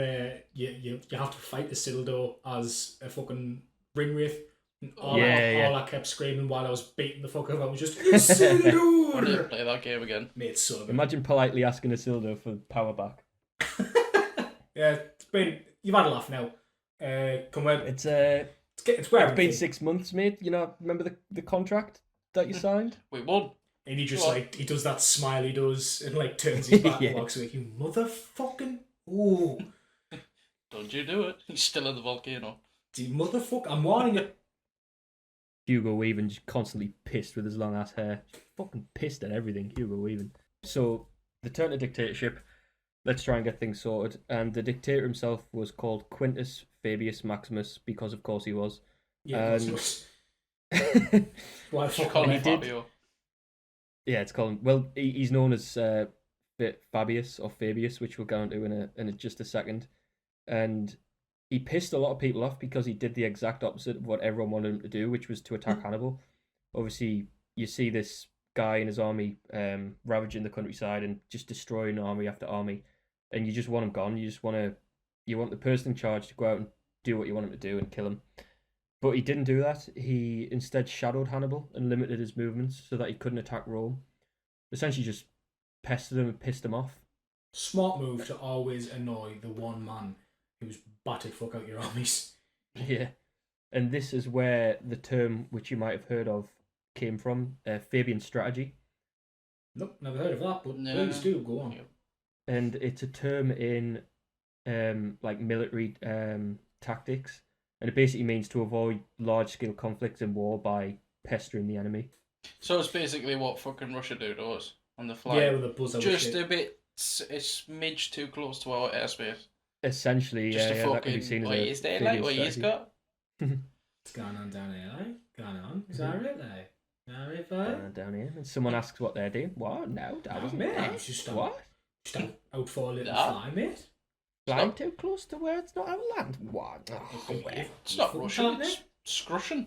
S1: you have to fight Isildur as a fucking ring wraith. All I kept screaming while I was beating the fuck out of it was just Isildur!
S3: I need to play that game again.
S1: Mate, it's so good.
S2: Imagine politely asking Isildur for power back.
S1: Yeah, you've had a laugh now. Come on.
S2: It's been 6 months, mate. You know, remember the contract that you signed?
S3: We won.
S1: And he just he does that smile he does and like turns his back and walks away. You motherfucking ooh.
S3: Don't you do it. He's still in the volcano.
S1: You motherfucker, I'm warning you.
S2: Hugo Weaving just constantly pissed with his long ass hair. Just fucking pissed at everything, Hugo Weaving. So the turn to dictatorship. Let's try and get things sorted. And the dictator himself was called Quintus Fabius Maximus, because of course he was.
S1: Yeah,
S3: why fuck call him Fabio?
S2: Yeah, it's called. Well, he's known as Fabius or Fabius, which we'll go into in just a second. And he pissed a lot of people off because he did the exact opposite of what everyone wanted him to do, which was to attack Hannibal. Obviously, you see this guy and his army ravaging the countryside and just destroying army after army, and you just want him gone. You want the person in charge to go out and do what you want him to do and kill him. But he didn't do that. He instead shadowed Hannibal and limited his movements so that he couldn't attack Rome. Essentially just pestered him and pissed him off.
S1: Smart move to always annoy the one man who's battered fuck out your armies.
S2: Yeah. And this is where the term, which you might have heard of, came from, Fabian strategy.
S1: Nope, never heard of that, but please do, go on.
S2: And it's a term in like military tactics, and it basically means to avoid large-scale conflicts in war by pestering the enemy.
S3: So it's basically what fucking Russia do to us on the fly.
S1: Yeah, with the buzzer.
S3: Just a bit, a smidge too close to our airspace.
S2: Essentially,
S3: just
S2: that can be seen as a
S3: what he's got.
S1: What's going on down here, eh? Going on? Is that it, eh? Alright, fine.
S2: Down here, and someone asks what they're doing. What? No, that wasn't
S1: mate.
S2: me.
S1: I was just
S2: what?
S1: Just out for a little fly, mate.
S2: Flying too close to where it's not our land. What? Oh, where?
S3: It's not Russian, it's Scrussian.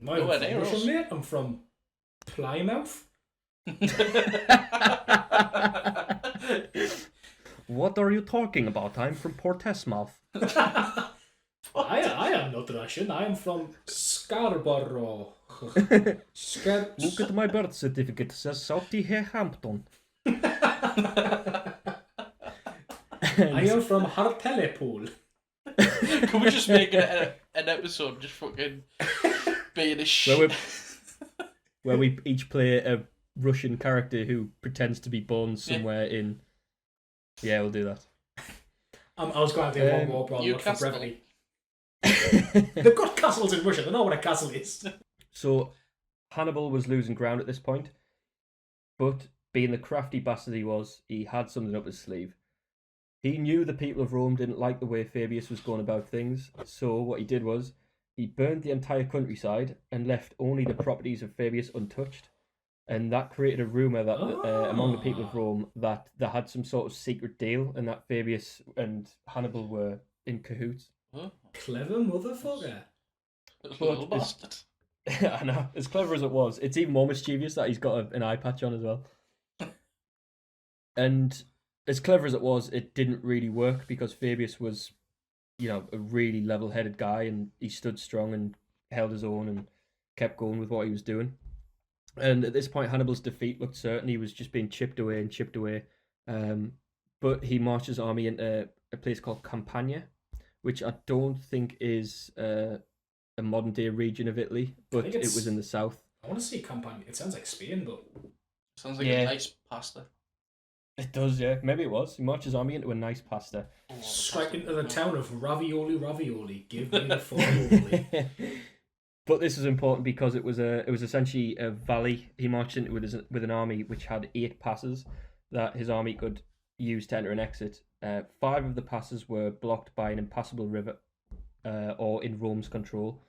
S1: No, I'm from Russian, mate. I'm from Plymouth.
S2: What are you talking about? I'm from Portsmouth.
S1: I am not Russian. I am from Scarborough.
S2: Look at my birth certificate. It says Southampton.
S1: I am from Hartlepool.
S3: Can we just make an episode just fucking being a shit?
S2: Where we each play a Russian character who pretends to be born somewhere in... Yeah, we'll do that.
S1: I was going to do one more, bro. For
S3: Newcastle.
S1: brevity. They've got castles in Russia. They know what a castle is.
S2: So, Hannibal was losing ground at this point, but being the crafty bastard he was, he had something up his sleeve. He knew the people of Rome didn't like the way Fabius was going about things, so what he did was, he burned the entire countryside and left only the properties of Fabius untouched. And that created a rumour that among the people of Rome that they had some sort of secret deal and that Fabius and Hannibal were in cahoots.
S3: Huh?
S1: Clever motherfucker.
S3: Little bastard.
S2: I know, as clever as it was, it's even more mischievous that he's got an eye patch on as well. And as clever as it was, it didn't really work because Fabius was, a really level-headed guy and he stood strong and held his own and kept going with what he was doing. And at this point, Hannibal's defeat looked certain. He was just being chipped away. But he marched his army into a place called Campania, which I don't think is a modern-day region of Italy, but it was in the south.
S1: I want to see Campania. It sounds like Spain, but...
S3: Sounds like a nice pasta.
S2: It does, yeah. Maybe it was. He marched his army into a nice pasta.
S1: Straight into the town of ravioli. Give me the ravioli.
S2: But this was important because it was essentially a valley he marched into with an army which had 8 passes that his army could use to enter and exit. 5 of the passes were blocked by an impassable river, or in Rome's control.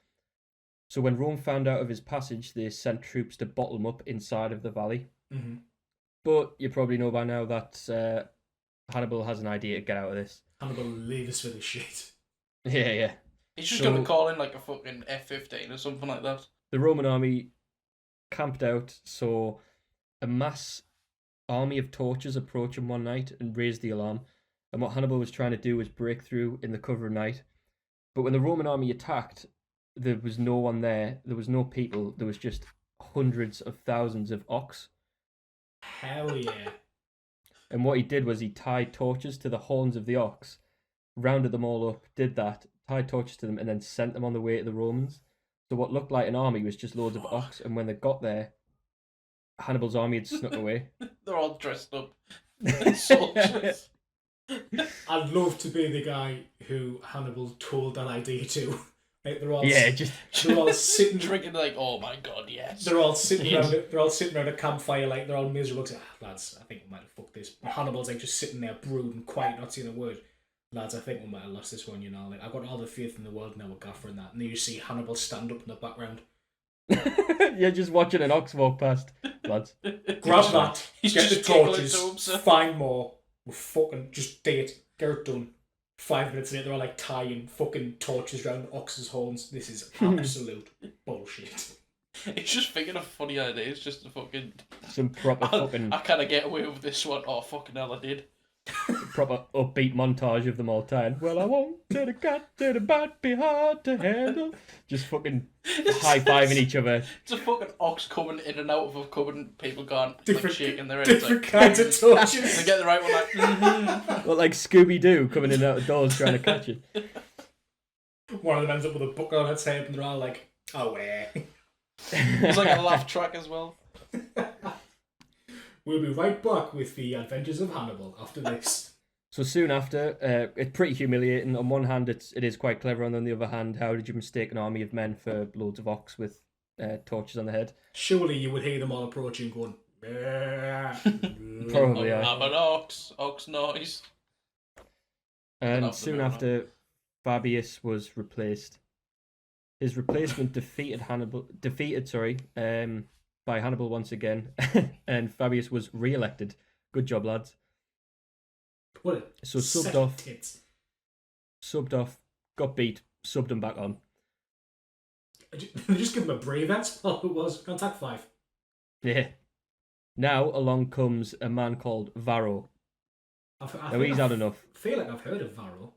S2: So when Rome found out of his passage, they sent troops to bottle him up inside of the valley.
S1: Mm-hmm.
S2: But you probably know by now that Hannibal has an idea to get out of this.
S1: Hannibal lives for this shit.
S2: Yeah.
S3: He's just going to call in like a fucking F-15 or something like that.
S2: The Roman army camped out, so a mass army of torches approached him one night and raised the alarm. And what Hannibal was trying to do was break through in the cover of night. But when the Roman army attacked, there was no one there. There was no people. There was just hundreds of thousands of ox.
S1: Hell yeah.
S2: And what he did was he tied torches to the horns of the ox, rounded them all up, did that, tied torches to them, and then sent them on the way to the Romans. So what looked like an army was just loads of ox, and when they got there, Hannibal's army had snuck away.
S3: They're all dressed up as soldiers.
S1: I'd love to be the guy who Hannibal told that idea to. Like they're all sitting
S3: drinking like, oh my god, yes.
S1: They're all sitting around it. They're all sitting around a campfire, like they're all miserable. Like, lads, I think we might have fucked this. And Hannibal's like just sitting there brooding, quiet, not saying a word. Lads, I think we might have lost this one. Like I've got all the faith in the world now with Gaffer and that. And then you see Hannibal stand up in the background.
S2: You're just watching an ox walk past, lads.
S1: Grab that.
S3: He's
S1: get
S3: just
S1: the torches.
S3: to
S1: find more. We'll fucking just date. Get it done. 5 minutes later, they're all like tying fucking torches around ox's horns. This is absolute bullshit.
S3: He's just thinking of funny ideas, just to fucking...
S2: Some proper fucking...
S3: I can't get away with this one. Oh, fucking hell, I did.
S2: Proper upbeat montage of them all tying. Well, I won't to the cat, to the bat, be hard to handle. Just fucking high-fiving each other.
S3: It's a fucking ox coming in and out of a cupboard, people gone like shaking their heads.
S1: Different kinds of torches.
S3: They get the right one, like, mm-hmm.
S2: Well, like Scooby-Doo coming in and out of doors trying to catch it.
S1: One of them ends up with a book on its head and they're all like, oh, eh.
S3: It's like a laugh track as well.
S1: We'll be right back with the adventures of Hannibal after this.
S2: So soon after, it's pretty humiliating. On one hand, it is quite clever, and on the other hand, how did you mistake an army of men for loads of ox with torches on the head?
S1: Surely you would hear them all approaching going...
S2: Probably, yeah.
S3: I'm an ox noise.
S2: And soon after, Fabius was replaced His replacement defeated by Hannibal once again, and Fabius was re-elected. Good job, lads.
S1: What?
S2: So subbed off, got beat, subbed him back on.
S1: Just give him a brave answer. Oh, it was contact 5.
S2: Yeah. Now along comes a man called Varro. Now he's had enough.
S1: I feel like I've heard of Varro.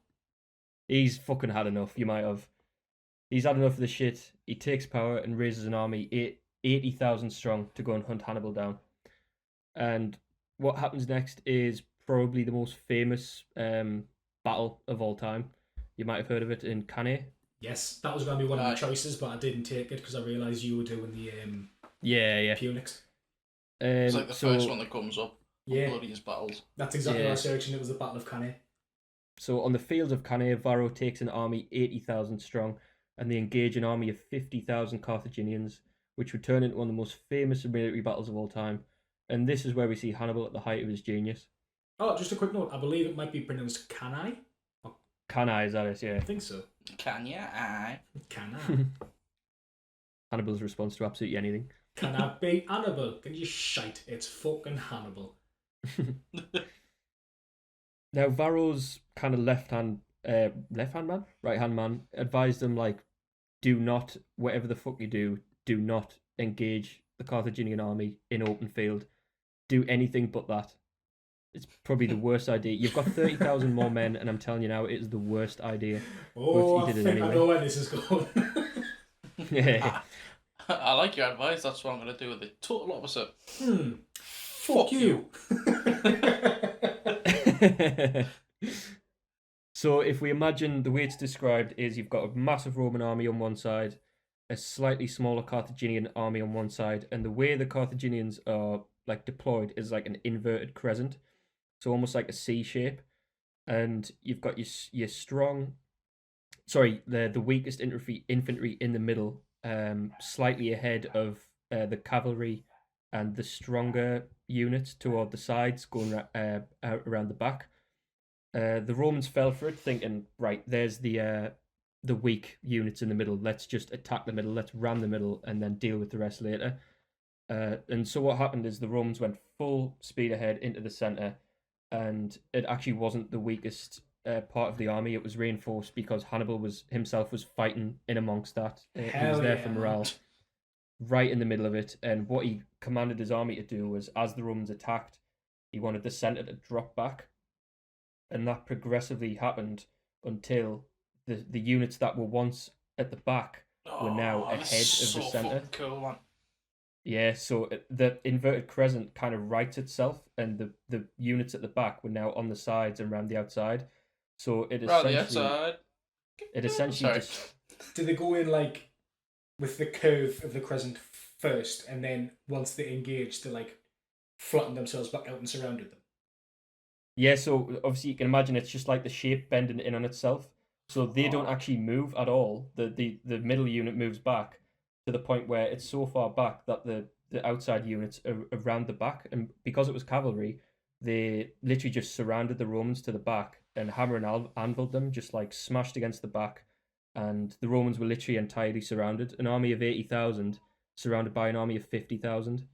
S2: He's fucking had enough. You might have. He's had enough of the shit. He takes power and raises an army 80,000 strong to go and hunt Hannibal down. And what happens next is probably the most famous battle of all time. You might have heard of it in Cannae.
S1: Yes, that was going to be one of my choices, but I didn't take it because I realised you were doing the Punics.
S3: It's like the first one that comes up.
S1: Yeah.
S3: Bloodiest battles.
S1: That's exactly what I was searching. It was the Battle of Cannae.
S2: So on the field of Cannae, Varro takes an army 80,000 strong, and they engage an army of 50,000 Carthaginians, which would turn into one of the most famous military battles of all time. And this is where we see Hannibal at the height of his genius.
S1: Oh, just a quick note. I believe it might be pronounced Cannae.
S2: Cannae, is that it? Yeah.
S1: I think so.
S3: Cannae.
S2: Hannibal's response to absolutely anything.
S1: Can I be Hannibal? Can you shite? It's fucking Hannibal.
S2: Now, Varro's kind of right-hand man, advised them, like, do not, whatever the fuck you do not engage the Carthaginian army in open field. Do anything but that. It's probably the worst idea. You've got 30,000 more men, and I'm telling you now, it is the worst idea.
S1: Oh, I think I know where this is going.
S2: Yeah.
S3: I like your advice. That's what I'm going to do with the total opposite.
S1: Fuck you.
S2: So if we imagine the way it's described is you've got a massive Roman army on one side, a slightly smaller Carthaginian army on one side, and the way the Carthaginians are like deployed is like an inverted crescent, so almost like a C shape, and you've got your strong, the weakest infantry in the middle, slightly ahead of the cavalry, and the stronger units toward the sides going around the back. The Romans fell for it, thinking, right, there's the weak units in the middle. Let's just attack the middle. Let's ram the middle and then deal with the rest later. And so what happened is the Romans went full speed ahead into the center, and it actually wasn't the weakest part of the army. It was reinforced because Hannibal was fighting in amongst that. He was there for morale, right in the middle of it. And what he commanded his army to do was, as the Romans attacked, he wanted the center to drop back, and that progressively happened until the units that were once at the back were now ahead of the center.
S3: Cool, man.
S2: Yeah, so the inverted crescent kind of rights itself, and the units at the back were now on the sides and around the outside. So it essentially just...
S1: Did they go in like with the curve of the crescent first, and then once they engaged, they like flattened themselves back out and surrounded them?
S2: Yeah, so obviously you can imagine it's just like the shape bending in on itself. So they don't actually move at all. The middle unit moves back to the point where it's so far back that the outside units are around the back. And because it was cavalry, they literally just surrounded the Romans to the back and hammer and anviled them, just like smashed against the back. And the Romans were literally entirely surrounded. An army of 80,000 surrounded by an army of 50,000.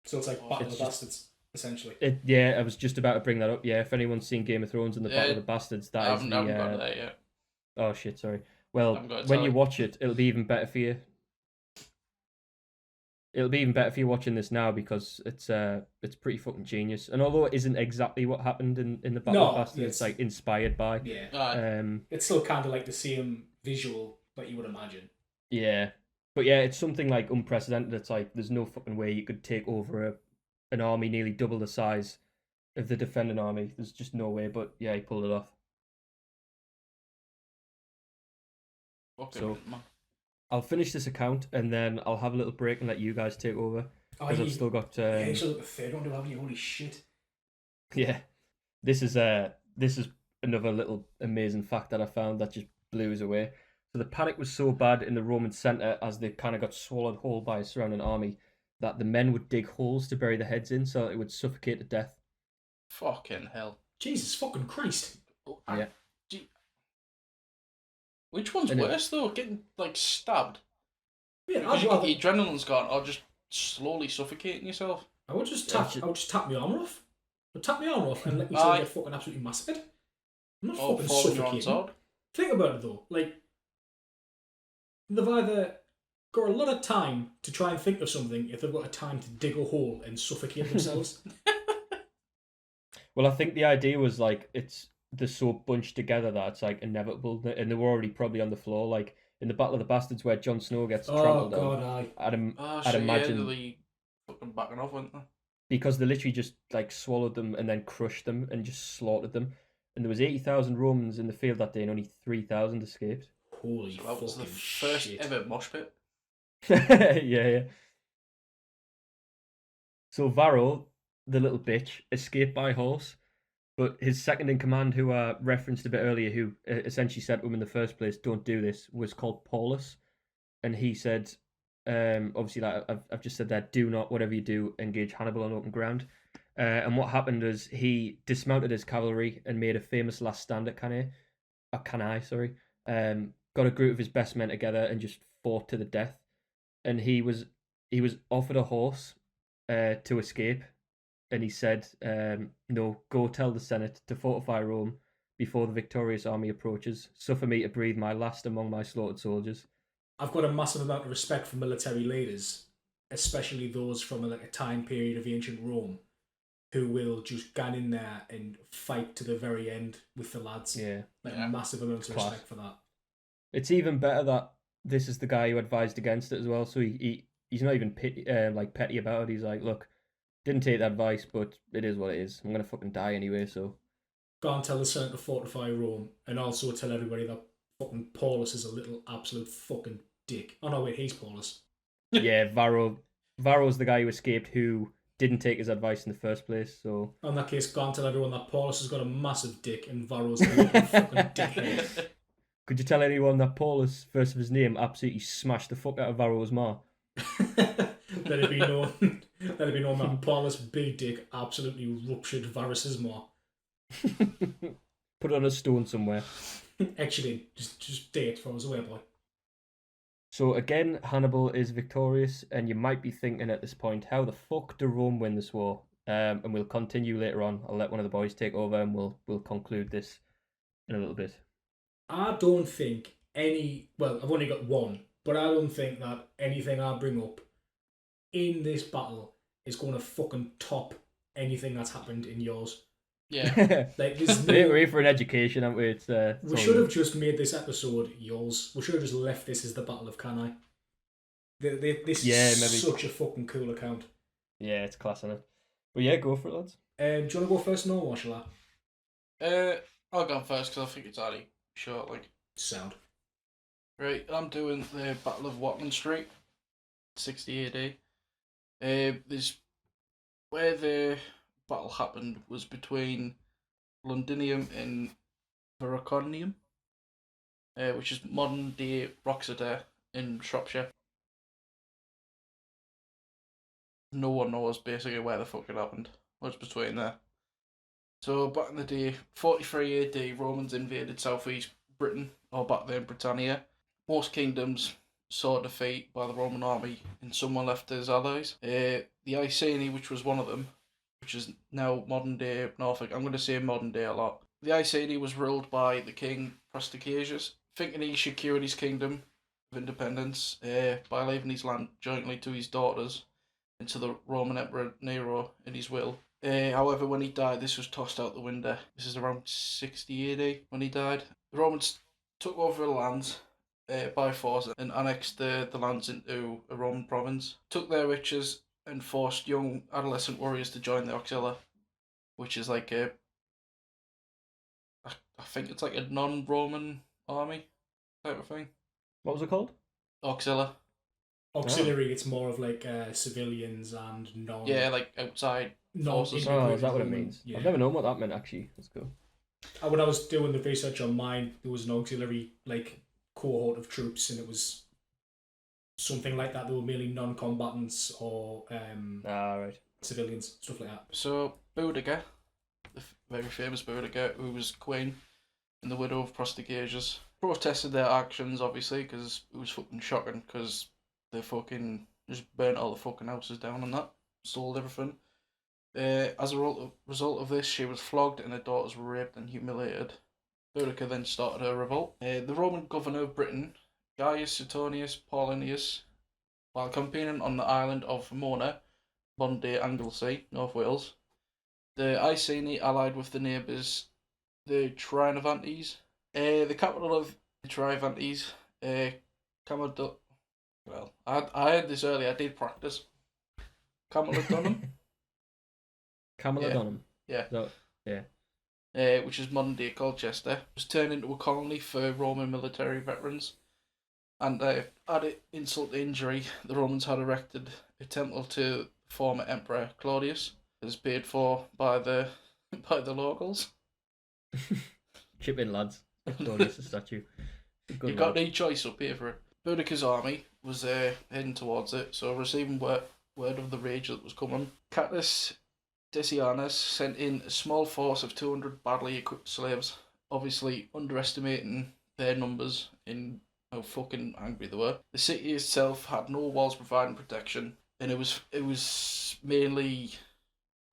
S1: So it's like Battle of the Bastards, essentially.
S2: I was just about to bring that up. Yeah, if anyone's seen Game of Thrones and the Battle of the Bastards, that is the...
S3: I haven't got that yet.
S2: Oh shit, sorry. Well, when you watch it, it'll be even better for you. It'll be even better for you watching this now because it's pretty fucking genius. And although it isn't exactly what happened in the Battle of the Bastards, it's like inspired by.
S1: Yeah. It's still kind of like the same visual that you would imagine.
S2: Yeah. But yeah, it's something like unprecedented. It's like there's no fucking way you could take over an army nearly double the size of the defending army. There's just no way. But yeah, he pulled it off. So I'll finish this account and then I'll have a little break and let you guys take over because I've still got.
S1: Yeah, you still got the third one to have you. Holy shit!
S2: Yeah, this is another little amazing fact that I found that just blew us away. So the panic was so bad in the Roman centre as they kind of got swallowed whole by a surrounding army that the men would dig holes to bury their heads in so it would suffocate to death.
S3: Fucking hell!
S1: Jesus fucking Christ!
S2: Yeah.
S3: Which one's worse though? Getting like stabbed?
S1: Yeah,
S3: because your adrenaline's gone, or just slowly suffocating yourself.
S1: I would just tap my armor off. I'd tap my armor off and let myself get fucking absolutely massacred. I'm not fucking suffocating. Think about it though. Like, they've either got a lot of time to try and think of something if they've got a time to dig a hole and suffocate themselves.
S2: Well, I think the idea was like they're so bunched together that it's like inevitable, and they were already probably on the floor. Like in the Battle of the Bastards where Jon Snow gets trampled on. I'd imagine
S3: they fucking backing off, weren't they?
S2: Because they literally just like swallowed them and then crushed them and just slaughtered them. And there was 80,000 Romans in the field that day, and only 3,000 escaped.
S1: Holy
S3: that was the first ever mosh pit.
S2: yeah. So Varro, the little bitch, escaped by horse, but his second in command, who I referenced a bit earlier, who essentially said to him in the first place, "Don't do this," was called Paulus, and he said, obviously, like I've just said that, do not, whatever you do, engage Hannibal on open ground. And what happened is he dismounted his cavalry and made a famous last stand at Cannae. Got a group of his best men together and just fought to the death. And he was offered a horse to escape, and he said, "No, go tell the Senate to fortify Rome before the victorious army approaches. Suffer me to breathe my last among my slaughtered soldiers."
S1: I've got a massive amount of respect for military leaders, especially those from a time period of ancient Rome, who will just get in there and fight to the very end with the lads.
S2: Yeah.
S1: Massive amounts of respect for that.
S2: It's even better that this is the guy who advised against it as well, so he's not even petty about it. He's like, look, didn't take that advice, but it is what it is. I'm going to fucking die anyway, so...
S1: Go and tell the Senate to fortify Rome, and also tell everybody that fucking Paulus is a little absolute fucking dick. Oh no, wait, he's Paulus.
S2: Yeah, Varro's the guy who escaped, who didn't take his advice in the first place, so...
S1: In that case, go and tell everyone that Paulus has got a massive dick and Varro's a little fucking dickhead.
S2: Could you tell anyone that Paulus, first of his name, absolutely smashed the fuck out of Varro's ma?
S1: Let it be known that Paulus' big dick absolutely ruptured Varus's maw.
S2: Put it on a stone somewhere.
S1: Actually, just date for us away, boy.
S2: So again, Hannibal is victorious, and you might be thinking at this point, how the fuck do Rome win this war? And we'll continue later on. I'll let one of the boys take over, and we'll conclude this in a little bit.
S1: I don't think well, I've only got one, but I don't think that anything I bring up in this battle is going to fucking top anything that's happened in yours.
S3: Yeah.
S1: There's
S2: We're here for an education, aren't we?
S1: We should have just made this episode yours. We should have just left this as the Battle of Cannae. This is such a fucking cool account.
S2: Yeah, it's class, isn't it? But yeah, go for it, lads.
S1: Do you want to go first, no, or shall
S3: I? I'll go first because I think it's already short.
S1: Sound.
S3: Right, I'm doing the Battle of Watling Street, 60 AD. Where the battle happened was between Londinium and Veraconium, which is modern day Wroxeter in Shropshire. No one knows basically where the fuck it happened. What's between there? So back in the day, 43 AD, Romans invaded southeast Britain, or back then Britannia. Most kingdoms saw defeat by the Roman army, and some were left as allies. The Iceni, which was one of them, which is now modern day Norfolk. I'm going to say modern day a lot. The Iceni was ruled by the king Prestigius, thinking he secured his kingdom of independence by leaving his land jointly to his daughters and to the Roman Emperor Nero in his will. However, when he died, this was tossed out the window. This is around 60 AD when he died. The Romans took over the lands by force and annexed the lands into a Roman province, took their riches and forced young adolescent warriors to join the Auxilia, which is like I think it's like a non-Roman army type of thing.
S2: What was it called?
S3: Auxilia.
S1: Auxiliary, it's more of like civilians and non...
S3: Yeah, like outside forces.
S2: Oh, is that what it means?
S1: Yeah.
S2: I've never known what that meant, actually. That's cool.
S1: When I was doing the research on mine, there was an auxiliary cohort of troops, and it was something like that. They were mainly non-combatants or
S2: right.
S1: civilians, stuff like that.
S3: So Boudicca, the very famous Boudicca, who was queen and the widow of Prestigius, protested their actions, obviously, because it was fucking shocking, because they fucking just burnt all the fucking houses down and that, sold everything. As a result of this, she was flogged and her daughters were raped and humiliated. Boudicca then started a revolt. The Roman governor of Britain, Gaius Suetonius Paulinius, while campaigning on the island of Mona, modern-day Anglesey, North Wales, the Iceni allied with the neighbours, the Trinovantes. The capital of the Trinovantes, well, I heard this earlier. I did practice. Camalodunum.
S2: Camalodunum.
S3: Yeah.
S2: So, yeah.
S3: Which is modern day Colchester, was turned into a colony for Roman military veterans. And added insult to injury, the Romans had erected a temple to former Emperor Claudius, as paid for by the locals.
S2: Chip in, lads. Claudius' statue.
S3: You got no choice, so pay for it. Boudicca's army was heading towards it, so receiving word of the rage that was coming, Catullus Decianus sent in a small force of 200 badly equipped slaves, obviously underestimating their numbers in how fucking angry they were. The city itself had no walls providing protection, and it was mainly,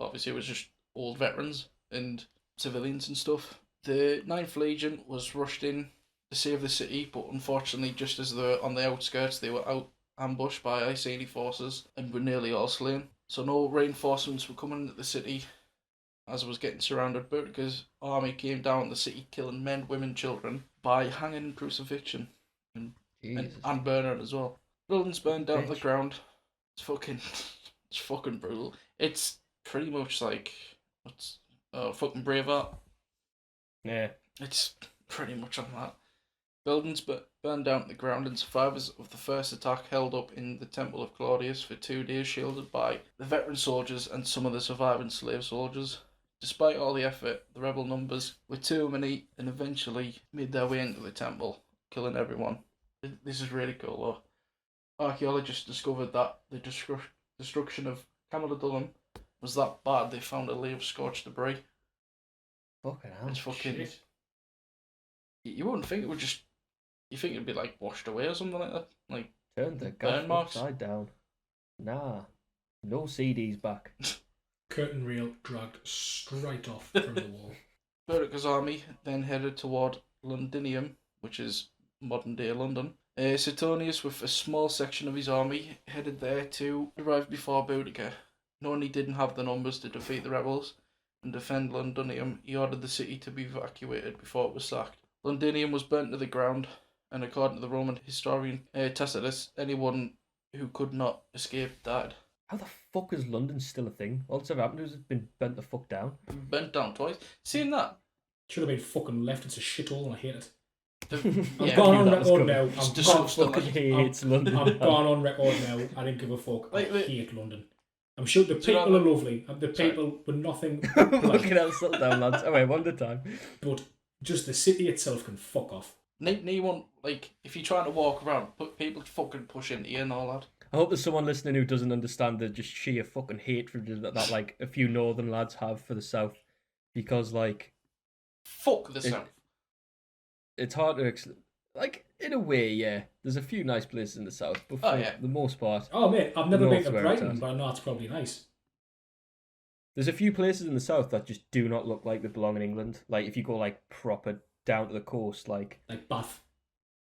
S3: obviously it was just old veterans and civilians and stuff. The 9th Legion was rushed in to save the city, but unfortunately just as they were on the outskirts, they were ambushed by Iceni forces and were nearly all slain. So no reinforcements were coming into the city as it was getting surrounded. Boudicca's army came down the city, killing men, women, children by hanging and crucifixion and burning as well. Buildings burned down to the ground. It's fucking brutal. It's pretty much like fucking Braveheart.
S2: Yeah.
S3: It's pretty much on that. Buildings burned down to the ground, and survivors of the first attack held up in the Temple of Claudius for 2 days, shielded by the veteran soldiers and some of the surviving slave soldiers. Despite all the effort, the rebel numbers were too many and eventually made their way into the temple, killing everyone. This is really cool though. Archaeologists discovered that the destruction of Camalodunum was that bad they found a layer of scorched debris.
S2: Fucking hell.
S3: It's fucking...
S2: Shit.
S3: You wouldn't think it would just... You think it'd be like washed away or something like that? Like
S2: Turn the
S3: burn
S2: gaff
S3: marks?
S2: upside down. Nah. No CDs back.
S1: Curtain rail dragged straight off from the wall.
S3: Boudicca's army then headed toward Londinium, which is modern day London. Suetonius, with a small section of his army, headed there to arrive before Boudicca. Knowing he didn't have the numbers to defeat the rebels and defend Londinium, he ordered the city to be evacuated before it was sacked. Londinium was burnt to the ground, and according to the Roman historian Tacitus, anyone who could not escape died.
S2: How the fuck is London still a thing? All that's ever happened is it's been bent the fuck down.
S3: Burnt down twice. Seeing that?
S1: Should have been fucking left. It's a shithole and I hate it.
S3: Yeah,
S1: I've gone on
S2: that was
S1: record
S2: good.
S1: now.
S3: It's
S1: I've
S3: disgusting.
S1: gone,
S2: Fucking hates London.
S1: I've gone on record now. I didn't give a fuck. I hate London. I'm sure the
S3: Do you know
S1: people are
S3: what-
S1: lovely. The people were nothing
S2: Fucking
S1: like,
S2: hell, settle down, lads. Oh, wait, one at a time.
S1: but just the city itself can fuck off.
S3: No one, like, if you're trying to walk around, people fucking push into you and all that.
S2: I hope there's someone listening who doesn't understand the just sheer fucking hatred that like a few northern lads have for the south, because like
S3: Fuck the South.
S2: it's hard to like in a way, yeah. There's a few nice places in the south, but for
S3: yeah.
S2: the most part,
S1: Oh mate, I've never been to
S2: North's where it's
S1: Brighton,
S2: at.
S1: but I know it's probably nice.
S2: there's a few places in the south that just do not look like they belong in England. Like if you go like proper down to the coast, like
S1: Bath.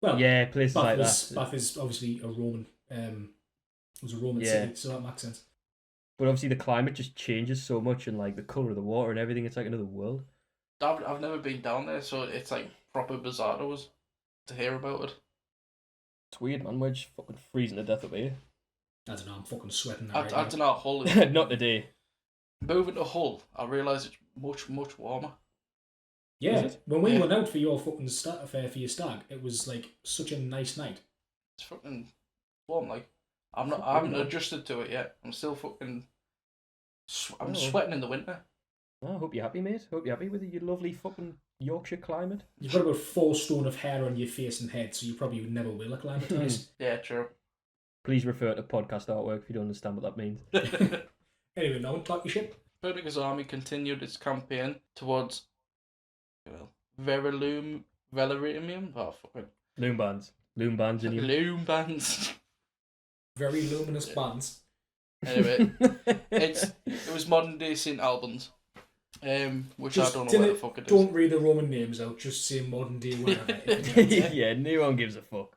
S1: Well,
S2: yeah, places like that.
S1: Bath is obviously a Roman. It was a Roman
S2: Yeah.
S1: city, so that makes sense.
S2: But obviously the climate just changes so much, and like the color of the water and everything. It's like another world.
S3: I've never been down there, so it's like proper bizarre to hear about it.
S2: It's weird, man. We're just fucking freezing to death up here.
S1: I don't know. I'm fucking sweating.
S3: I
S1: Right
S3: don't
S1: now.
S3: know, Hull.
S2: Not today.
S3: Moving to Hull, I realise it's much warmer.
S1: Yeah,
S2: Is it?
S1: when we
S3: Yeah.
S1: went out for your fucking for your stag, it was like such a nice night.
S3: It's fucking warm, like. I haven't
S2: Fucking hell.
S3: adjusted to it yet. I'm still fucking. I'm
S2: Oh.
S3: sweating in the winter.
S2: I hope you're happy, mate. Hope you're happy with your lovely fucking Yorkshire climate.
S1: You've got about 4 stone of hair on your face and head, so you probably never will acclimatise.
S3: Yeah, true.
S2: Please refer to podcast artwork if you don't understand what that means.
S1: Anyway, now on talk your shit.
S3: Boudicca's army continued its campaign towards Verulam, Velaramium? Oh, fucking.
S2: Loom bands. Loom bands in you.
S3: Loom bands.
S1: Very luminous bands.
S3: Anyway, it was modern day St. Albans. Which
S1: Just
S3: I don't know where the fuck it is.
S1: Don't read the Roman names out, just say modern day whatever.
S2: Yeah, no one gives a fuck.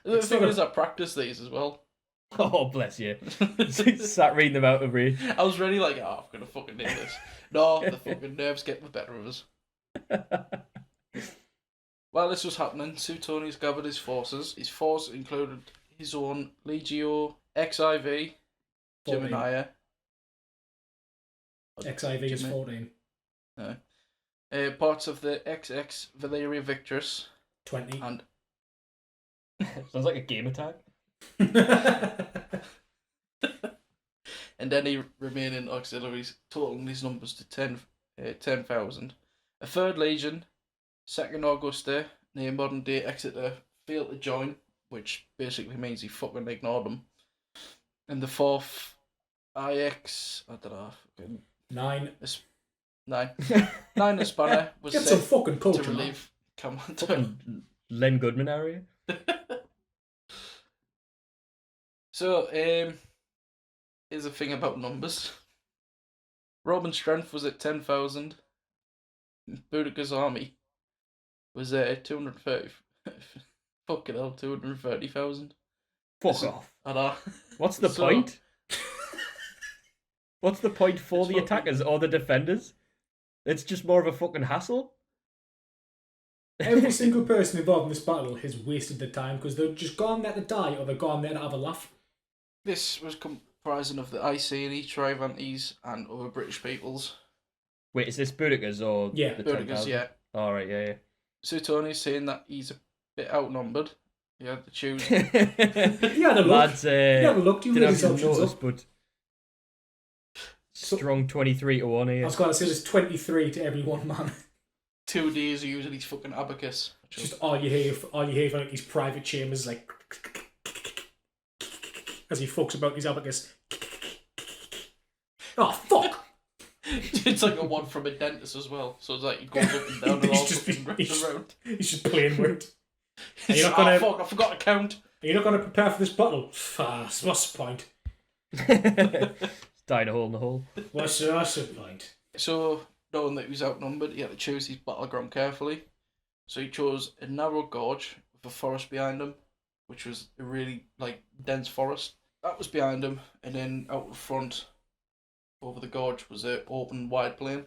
S3: The thing is, I practice these as well.
S2: Oh, bless you. Sat reading them out of read.
S3: I was really like, I'm gonna fucking do this. No, the fucking nerves get the better of us. While this was happening, Suetonius gathered his forces. His force included his own Legio XIV,
S1: 14.
S3: Gemini.
S1: XIV is 14.
S3: Parts of the XX Valeria Victrix
S1: 20.
S3: and
S2: Sounds like a game attack.
S3: and any remaining auxiliaries, totaling these numbers to 10,000. A third legion, 2nd Augusta, near modern day Exeter, failed to join, which basically means he fucking ignored them. And the 4th IX, I don't know, fucking
S1: 9.
S3: 9 Hispana was
S1: Get some
S3: sent
S1: fucking
S3: to
S1: culture, man.
S3: relieve. Come on,
S2: Fucking Len Goodman area.
S3: So, here's a thing about numbers. Roman strength was at 10,000. Boudicca's army was at 230. Fucking hell, 230,000.
S2: Fuck off.
S3: I know.
S2: What's the point? What's the point for
S3: It's
S2: the
S3: fucking-
S2: attackers or the defenders? It's just more of a fucking hassle.
S1: Every single person involved in this battle has wasted their time because they're just gone there to die or they're gone there to have a laugh.
S3: This was comprising of the Iceni, Trivantes, and other British peoples.
S2: Wait, is this Boudicca's or
S1: Yeah,
S2: the
S3: Boudicca's,
S2: 10,000?
S3: yeah.
S2: Alright, yeah,
S3: Suetonius saying that he's a bit outnumbered. He had to choose.
S2: yeah.
S1: He had a look.
S2: Lads,
S1: He had a look. You
S2: didn't
S1: read
S2: have
S1: his
S2: to
S1: options
S2: notice,
S1: up.
S2: but strong 23 to 1
S1: I
S2: here.
S1: was going to say there's 23 to every one man.
S3: 2 days of using his fucking abacus.
S1: Just all you hear from like his private chambers, like as he fucks about his abacus. Oh fuck!
S3: It's like a one from a dentist as well. So it's like he goes up and down and all fucking runs around.
S1: He's just playing with it.
S3: He's
S1: You're not
S3: like,
S1: gonna-
S3: fuck, I forgot to count.
S1: Are you not going to prepare for this battle? What's the point?
S2: Died a hole in the hole.
S1: What's the point?
S3: So, knowing that he was outnumbered, he had to choose his battleground carefully. So he chose a narrow gorge with a forest behind him, which was a really, dense forest. That was behind him, and then out the front, over the gorge, was an open, wide plain.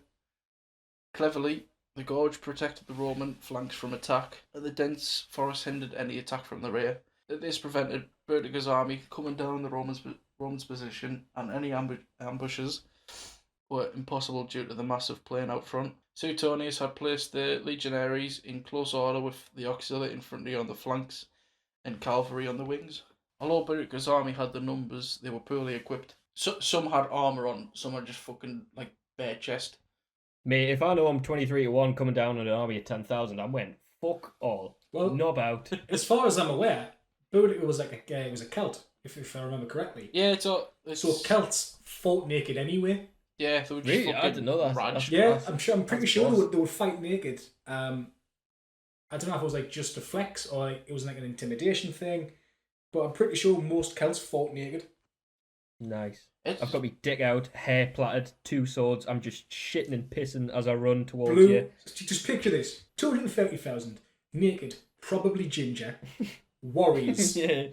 S3: Cleverly, the gorge protected the Roman flanks from attack, and the dense forest hindered any attack from the rear. This prevented Boudicca's army coming down the Romans' position, and any ambushes were impossible due to the massive plain out front. Suetonius had placed the legionaries in close order with the auxiliary infantry on the flanks and cavalry on the wings. Although Boudicca's army had the numbers, they were poorly equipped. Some had armour on, some had just fucking, bare chest.
S2: Mate, if I know I'm 23 to 1 coming down on an army of 10,000, I'm went fuck all.
S1: Well,
S2: Knob out.
S1: as far as I'm aware, Boudica was it was a Celt, if I remember correctly.
S3: Yeah,
S1: So Celts fought naked anyway.
S3: Yeah, they were just
S2: Really? I
S3: fucking
S2: didn't know that.
S3: ranched.
S1: Yeah, I'm pretty
S2: That's
S1: sure
S2: class.
S1: they would fight naked. I don't know if it was just a flex or it was an intimidation thing, but I'm pretty sure most Celts fought naked.
S2: Nice.
S3: It's,
S2: I've got my dick out, hair plaited, 2 swords. I'm just shitting and pissing as I run towards
S1: Blue,
S2: you.
S1: just picture this: 230,000 naked, probably ginger, warriors,
S2: Yeah.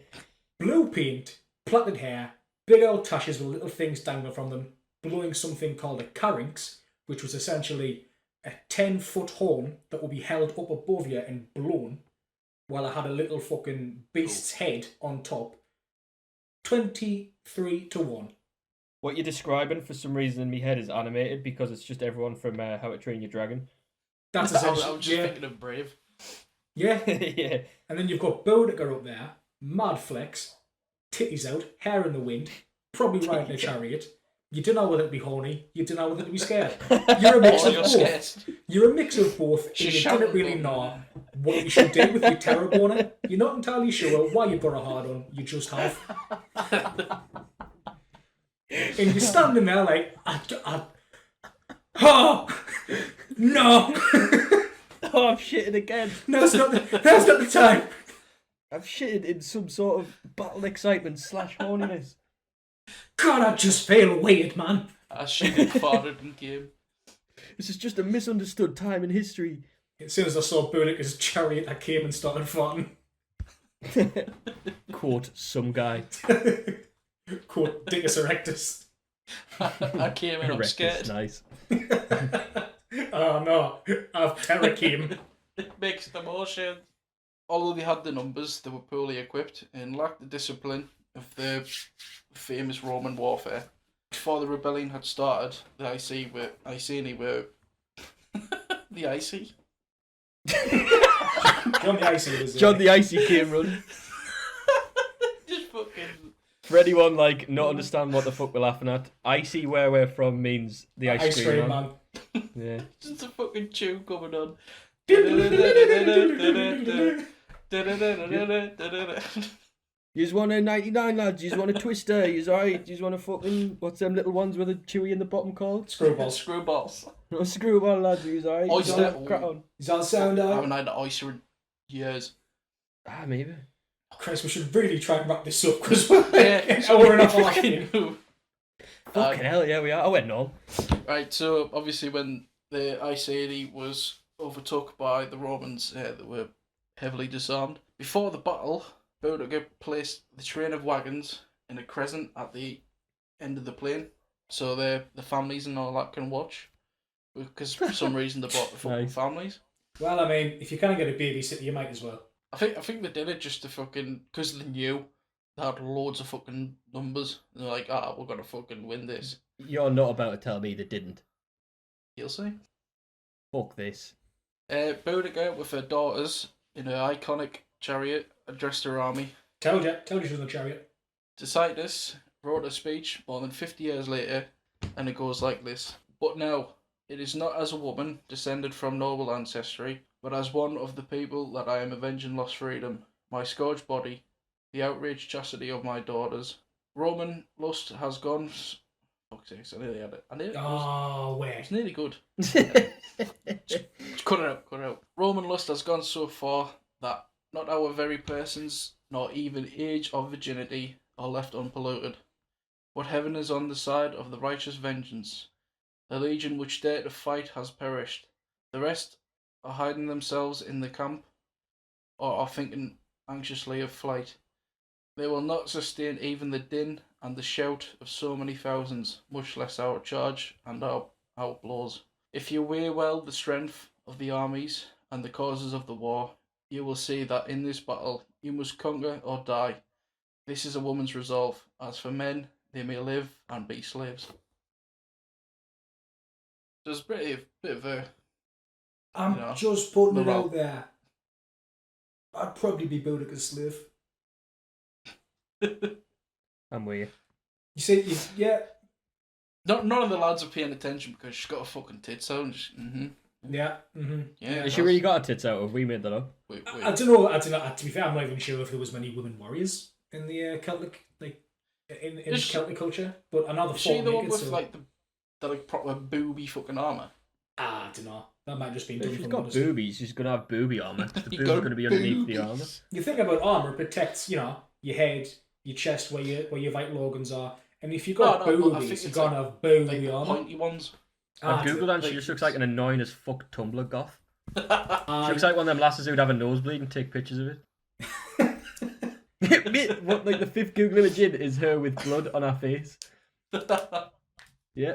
S1: blue paint, plaited hair, big old tashes with little things dangling from them, blowing something called a carynx, which was essentially a 10-foot horn that would be held up above you and blown, while it had a little fucking beast's head on top. 23 to 1.
S2: What you're describing, for some reason in my head, is animated because it's just everyone from How to Train Your Dragon.
S1: That's
S3: I was
S1: essentially
S3: just thinking of Brave.
S1: yeah.
S2: Yeah.
S1: And then you've got Boudica up there, mad flex, titties out, hair in the wind, probably riding a chariot. You don't know whether to be horny, you don't know whether to be scared. You're a mix
S3: Oh,
S1: of
S3: you're
S1: both.
S3: scared.
S1: You're a mix of both, and
S3: She's
S1: you
S3: shouting
S1: didn't really
S3: at them.
S1: know what you should do with your terror boner. You're not entirely sure why you put a hard on, you just have. And you're standing there like, oh, no!
S2: Oh, I've shitted again.
S1: Now's not the time.
S2: I've shitted in some sort of battle excitement / horniness.
S1: God, I just feel weird, man.
S3: I shitted, farted, and came.
S2: This is just a misunderstood time in history.
S1: As soon as I saw Boudicca's chariot, I came and started farting.
S2: Quote, some guy.
S1: Quote, Dickus Erectus.
S3: I came in, I'm scared.
S2: Nice.
S1: Oh no, I've terror came.
S3: Mixed emotions. Although they had the numbers, they were poorly equipped and lacked the discipline of the famous Roman warfare. Before the rebellion had started, the Iceni were the Icy.
S1: John the Icy was
S2: John the Icy came run.
S3: Just fucking.
S2: For anyone not understand what the fuck we're laughing at, icy where we're from means the ice cream man. Yeah.
S3: Just a fucking tune coming on.
S2: You just want a 99 lads, you just want a twister, you alright, you just want a fucking, what's them little ones with a chewy in the bottom called?
S3: Screwballs.
S2: No, screwball lads, you alright?
S3: Oyster.
S2: Crack on.
S1: Is that sound
S3: I
S1: out?
S3: haven't had an oyster in years.
S2: Ah, maybe.
S1: Oh, Christ, we should really try and wrap this up because we're
S3: Yeah,
S1: hour and a half in.
S2: Fucking hell, yeah, we are. I went on.
S3: Right, so obviously when the Iceni was overtook by the Romans, they were heavily disarmed. Before the battle, Boudicca placed the train of wagons in a crescent at the end of the plain, so the families and all that can watch. Because for some reason they brought the fucking
S2: Nice.
S3: families.
S1: Well, I mean, if you can't get a babysitter, you might as well.
S3: I think they did it just to fucking, because they knew they had loads of fucking numbers. And they're like, we're gonna fucking win this.
S2: You're not about to tell me they didn't.
S3: You'll see.
S2: Fuck this.
S3: Boudicca with her daughters in her iconic chariot addressed her army.
S1: Told you she was in the chariot.
S3: Tacitus wrote a speech more than 50 years later, and it goes like this. But now, it is not as a woman descended from noble ancestry, but as one of the people that I am avenging lost freedom, my scourged body, the outraged chastity of my daughters. Roman lust has gone... Fuck's sake, I nearly had it.
S1: Oh, wait.
S3: It's nearly good. Cut it out. Roman lust has gone so far that not our very persons, nor even age or virginity, are left unpolluted. But heaven is on the side of the righteous vengeance. The legion which dared to fight has perished. The rest are hiding themselves in the camp, or are thinking anxiously of flight. They will not sustain even the din and the shout of so many thousands, much less our charge and our outlaws. If you weigh well the strength of the armies and the causes of the war, you will see that in this battle you must conquer or die. This is a woman's resolve. As for men, they may live and be slaves. So it's a bit of a...
S1: I'm just putting it
S3: morale.
S1: out there. I'd probably be Boudicca's slave.
S2: I'm with you.
S1: You see, yeah.
S3: None of the lads are paying attention because she's got a fucking tits out.
S1: Yeah. Mm-hmm.
S3: Yeah.
S2: Has she really got a tits out, or have we made that up?
S3: Wait.
S1: I don't know. To be fair, I'm not even sure if there was many women warriors in the Celtic, in Celtic culture. But another
S3: Is she the one
S1: naked,
S3: with the proper booby fucking armour?
S1: I don't know. That might just be
S2: If
S1: done
S2: she's
S1: from
S2: got
S1: modesty.
S2: boobies, she's gonna have booby armor. The
S3: You
S2: boobs
S3: got
S2: are gonna be underneath the
S3: boobies.
S2: armor.
S1: You think about armor protects, your head, your chest, where your vital organs are, and if you've got
S3: No, but I think
S1: boobies, you're
S3: it's
S1: gonna have booby
S3: Like the
S1: armor.
S3: pointy ones.
S2: I googled that and she
S3: like-
S2: just looks like an annoying as fuck Tumblr goth. She
S1: I-
S2: looks like one of them lasses who'd have a nosebleed and take pictures of it. What, the fifth Google image in is her with blood on her face. Yeah.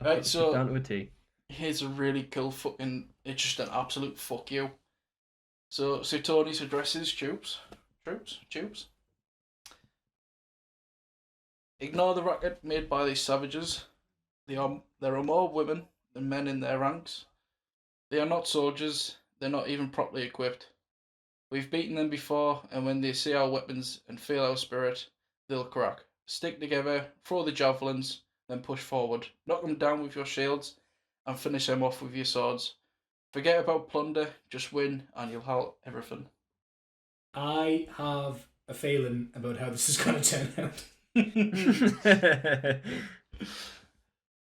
S3: Right, so
S2: Down to a T.
S3: here's a really cool fucking... It's just an absolute fuck you. So Suetonius addresses troops. Ignore the racket made by these savages. There are more women than men in their ranks. They are not soldiers. They're not even properly equipped. We've beaten them before, and when they see our weapons and feel our spirit, they'll crack. Stick together, throw the javelins, then push forward. Knock them down with your shields, and finish them off with your swords. Forget about plunder, just win, and you'll have everything.
S1: I have a feeling about how this is going to turn out.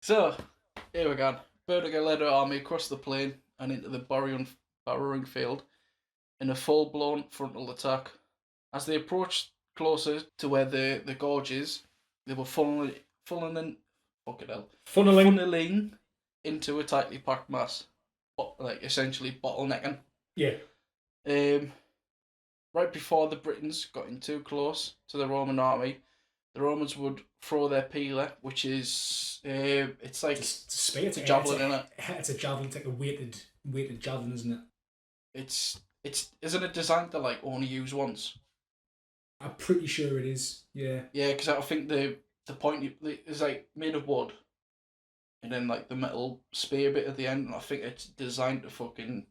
S3: So, here we go. Boudicca led her army across the plain and into the burrowing field in a full-blown frontal attack. As they approached closer to where the gorge is, they were funneling into a tightly packed mass, like essentially bottlenecking.
S1: Yeah.
S3: Right before the Britons got in too close to the Roman army, the Romans would throw their peeler, which is it's like
S1: It's a spear.
S3: it's a javelin, isn't it?
S1: It's a javelin. It's like a weighted javelin, isn't it?
S3: It's isn't it designed to like only use once?
S1: I'm pretty sure it is. Yeah.
S3: Yeah, because I think the point is like made of wood, and then like the metal spear bit at the end, and I think it's designed to fucking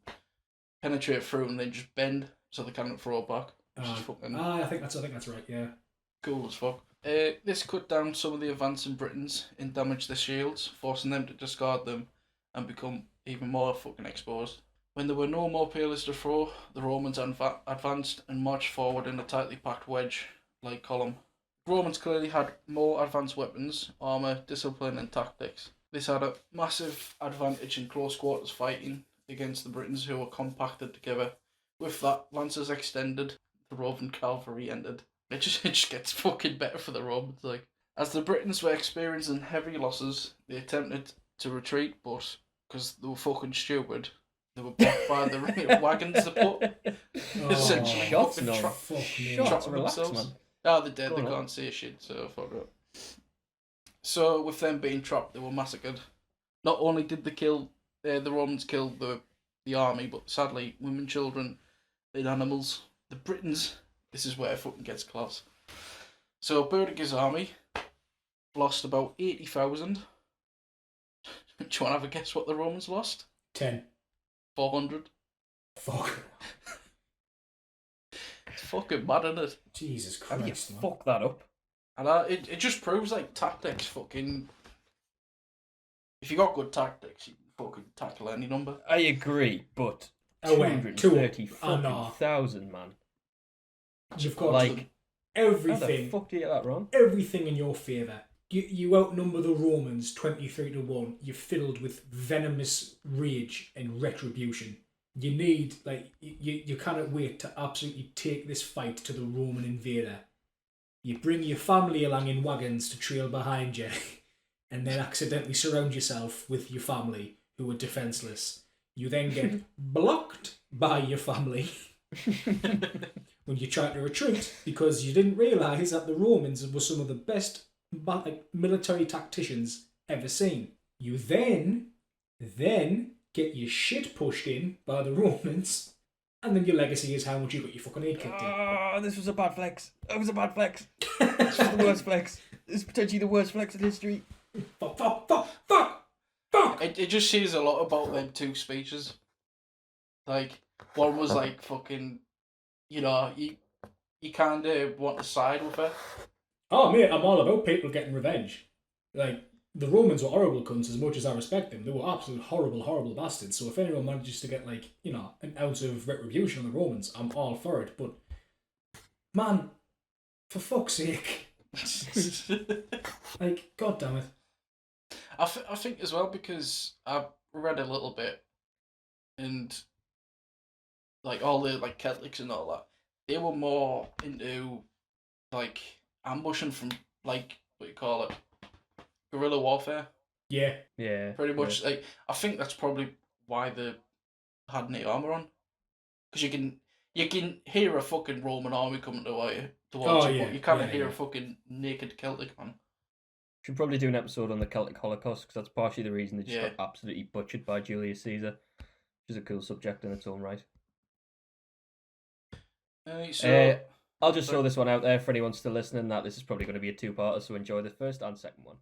S3: penetrate through and then just bend so they can't throw it back.
S1: I think that's right. Yeah.
S3: Cool as fuck. This cut down some of the advancing Britons and damaged their shields, forcing them to discard them and become even more fucking exposed. When there were no more peelers to throw, the Romans advanced and marched forward in a tightly packed wedge-like column. The Romans clearly had more advanced weapons, armour, discipline and tactics. This had a massive advantage in close quarters fighting against the Britons, who were compacted together. With that, lances extended, the Roman cavalry ended. It just gets fucking better for the Romans. Like, as the Britons were experiencing heavy losses, they attempted to retreat, but because they were fucking stupid, they were blocked by the wagons they put. Essentially,
S2: shots,
S3: fucking
S2: no.
S3: trapping
S2: Relax,
S3: themselves.
S2: man.
S3: Ah, they're dead.
S2: Go
S3: They
S2: on.
S3: can't see shit. So fuck it. So with them being trapped, they were massacred. Not only did the Romans kill the army, but sadly, women, children, and animals. The Britons. This is where it fucking gets class. So Boudicca's army lost about 80,000. Do you want to have a guess what the Romans lost?
S1: 10.
S3: 400.
S1: Fuck.
S3: It's fucking mad, isn't it?
S1: Jesus
S2: How do you
S1: Christ, man.
S2: fuck that up?
S3: And it just proves like tactics fucking. If you got good tactics, you can fucking tackle any number.
S2: I agree, but
S1: Oh, wait,
S2: 230,000, man.
S1: You've got
S2: Like, how the
S1: everything.
S2: fuck do you get that wrong?
S1: Everything in your favour. You outnumber the Romans 23-1. You're filled with venomous rage and retribution. You need, like, you cannot wait to absolutely take this fight to the Roman invader. You bring your family along in wagons to trail behind you, and then accidentally surround yourself with your family, who are defenceless. You then get blocked by your family when you try to retreat, because you didn't realise that the Romans were some of the best military tacticians ever seen. You then get your shit pushed in by the Romans, and then your legacy is how much you got your fucking head kicked in.
S2: Oh, this was a bad flex. That was a bad flex. This was the worst flex. This is potentially the worst flex in history.
S1: Fuck!
S3: It just says a lot about them two speeches. Like, one was like fucking, you kind of want to side with her.
S1: Oh mate, I'm all about people getting revenge. Like, the Romans were horrible cunts as much as I respect them. They were absolute horrible bastards. So if anyone manages to get, like, an ounce of retribution on the Romans, I'm all for it. But, man, for fuck's sake. Like, god damn it.
S3: I think as well, because I've read a little bit, and like all the like Celtics and all that, they were more into like ambushing from like what you call it, guerrilla warfare.
S1: Yeah.
S3: Pretty much. Yeah. Like, I think that's probably why they had no armor on, because you can hear a fucking Roman army coming towards you, but you can't hear a fucking naked Celtic man.
S2: Should probably do an episode on the Celtic Holocaust, because that's partially the reason they just got absolutely butchered by Julius Caesar, which is a cool subject in its own right. I'll just throw this one out there for anyone still listening, that this is probably going to be a two-parter, so enjoy the first and second one.